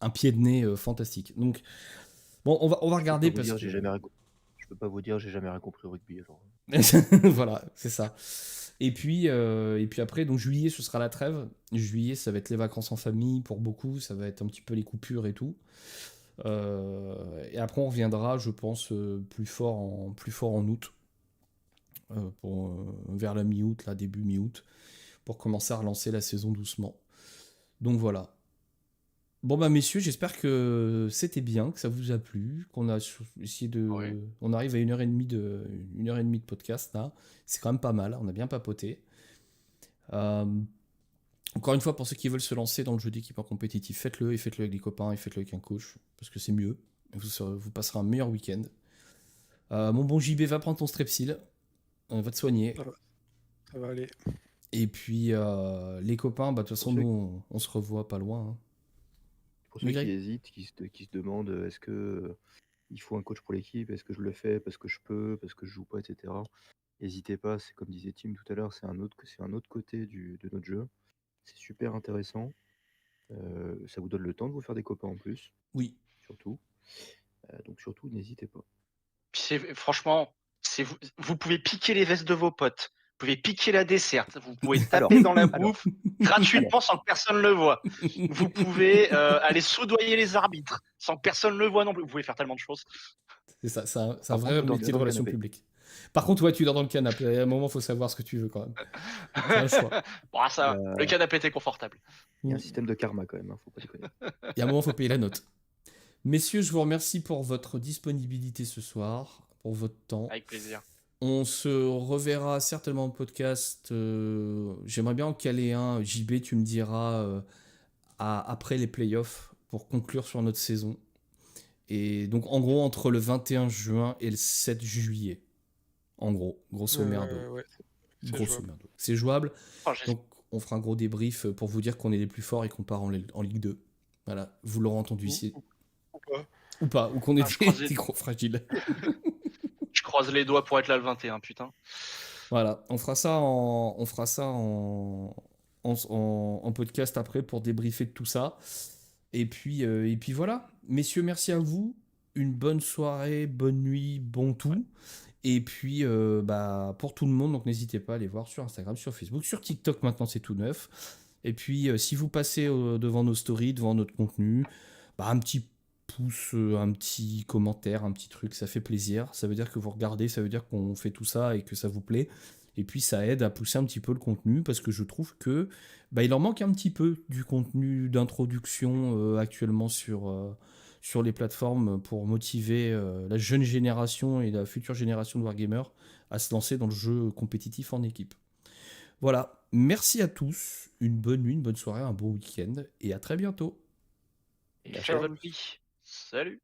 Un pied de nez fantastique. Donc, bon, on va regarder parce que... Je peux pas vous dire, j'ai jamais rien compris au rugby. Alors. Voilà, c'est ça. Et puis après, donc juillet, ce sera la trêve. Juillet, ça va être les vacances en famille pour beaucoup. Ça va être un petit peu les coupures et tout. Et après, on reviendra, je pense, plus fort en août. Vers la mi-août, là, début mi-août, pour commencer à relancer la saison doucement. Donc voilà. Bon bah messieurs, j'espère que c'était bien, que ça vous a plu, qu'on a essayé de... Ouais. On arrive à 1h30 de podcast là. C'est quand même pas mal, on a bien papoté. Euh, Encore une fois, pour ceux qui veulent se lancer dans le jeu d'équipe en compétitif, faites-le, et faites-le avec des copains, et faites-le avec un coach, parce que c'est mieux. Vous passerez un meilleur week-end. Mon bon JB, va prendre ton Strepsil, va te soigner. Ça va aller. Et puis les copains, bah de toute façon, Pour ceux- nous, on se revoit pas loin. Hein. Pour ceux Oui, qui Greg. hésitent, qui se demandent est-ce que il faut un coach pour l'équipe, est-ce que je le fais parce que je peux, parce que je joue pas, etc. N'hésitez pas, c'est comme disait Tim tout à l'heure, c'est un autre côté de notre jeu. C'est super intéressant. Ça vous donne le temps de vous faire des copains en plus, Oui. surtout. Donc surtout, n'hésitez pas. Puis franchement, vous pouvez piquer les vestes de vos potes. Vous pouvez piquer la desserte. Vous pouvez Alors, taper dans la alors, bouffe gratuitement sans que personne le voie. Vous pouvez aller soudoyer les arbitres sans que personne le voie non plus. Vous pouvez faire tellement de choses. C'est ça, c'est un Par vrai contre, vous dormez métier de dans le relations canapé. publiques. Par contre, ouais, tu dors dans le canapé. À un moment, il faut savoir ce que tu veux quand même. C'est un choix. Bon, ça, Il y a- le canapé était confortable. Il y a un système de karma quand même, faut pas déconner. Il y a un moment, il faut payer la note. Messieurs, je vous remercie pour votre disponibilité ce soir, pour votre temps. Avec plaisir. On se reverra certainement en podcast. J'aimerais bien en caler un. JB, tu me diras après les playoffs pour conclure sur notre saison. Et donc, en gros, entre le 21 juin et le 7 juillet. En gros, grosso merdo. Ouais, c'est Grosso jouable. merdo. C'est jouable. Oh, Donc, on fera un gros débrief pour vous dire qu'on est les plus forts et qu'on part en Ligue 2. Voilà, vous l'aurez entendu ici. Ou pas. Ou pas, ou qu'on est je croisais- des gros fragiles. Je croise les doigts pour être là le 21, putain. Voilà, on fera ça en podcast après pour débriefer de tout ça. Et puis voilà. Messieurs, merci à vous. Une bonne soirée, bonne nuit, bon tout. Et puis, pour tout le monde, donc n'hésitez pas à aller voir sur Instagram, sur Facebook, sur TikTok maintenant, c'est tout neuf. Et puis, si vous passez devant nos stories, devant notre contenu, un petit pouce, un petit commentaire, un petit truc, ça fait plaisir. Ça veut dire que vous regardez, ça veut dire qu'on fait tout ça et que ça vous plaît. Et puis, ça aide à pousser un petit peu le contenu parce que je trouve que il en manque un petit peu du contenu d'introduction actuellement sur les plateformes pour motiver la jeune génération et la future génération de wargamers à se lancer dans le jeu compétitif en équipe. Voilà, merci à tous, une bonne nuit, une bonne soirée, un bon week-end et à très bientôt. Et faites votre vie. Salut.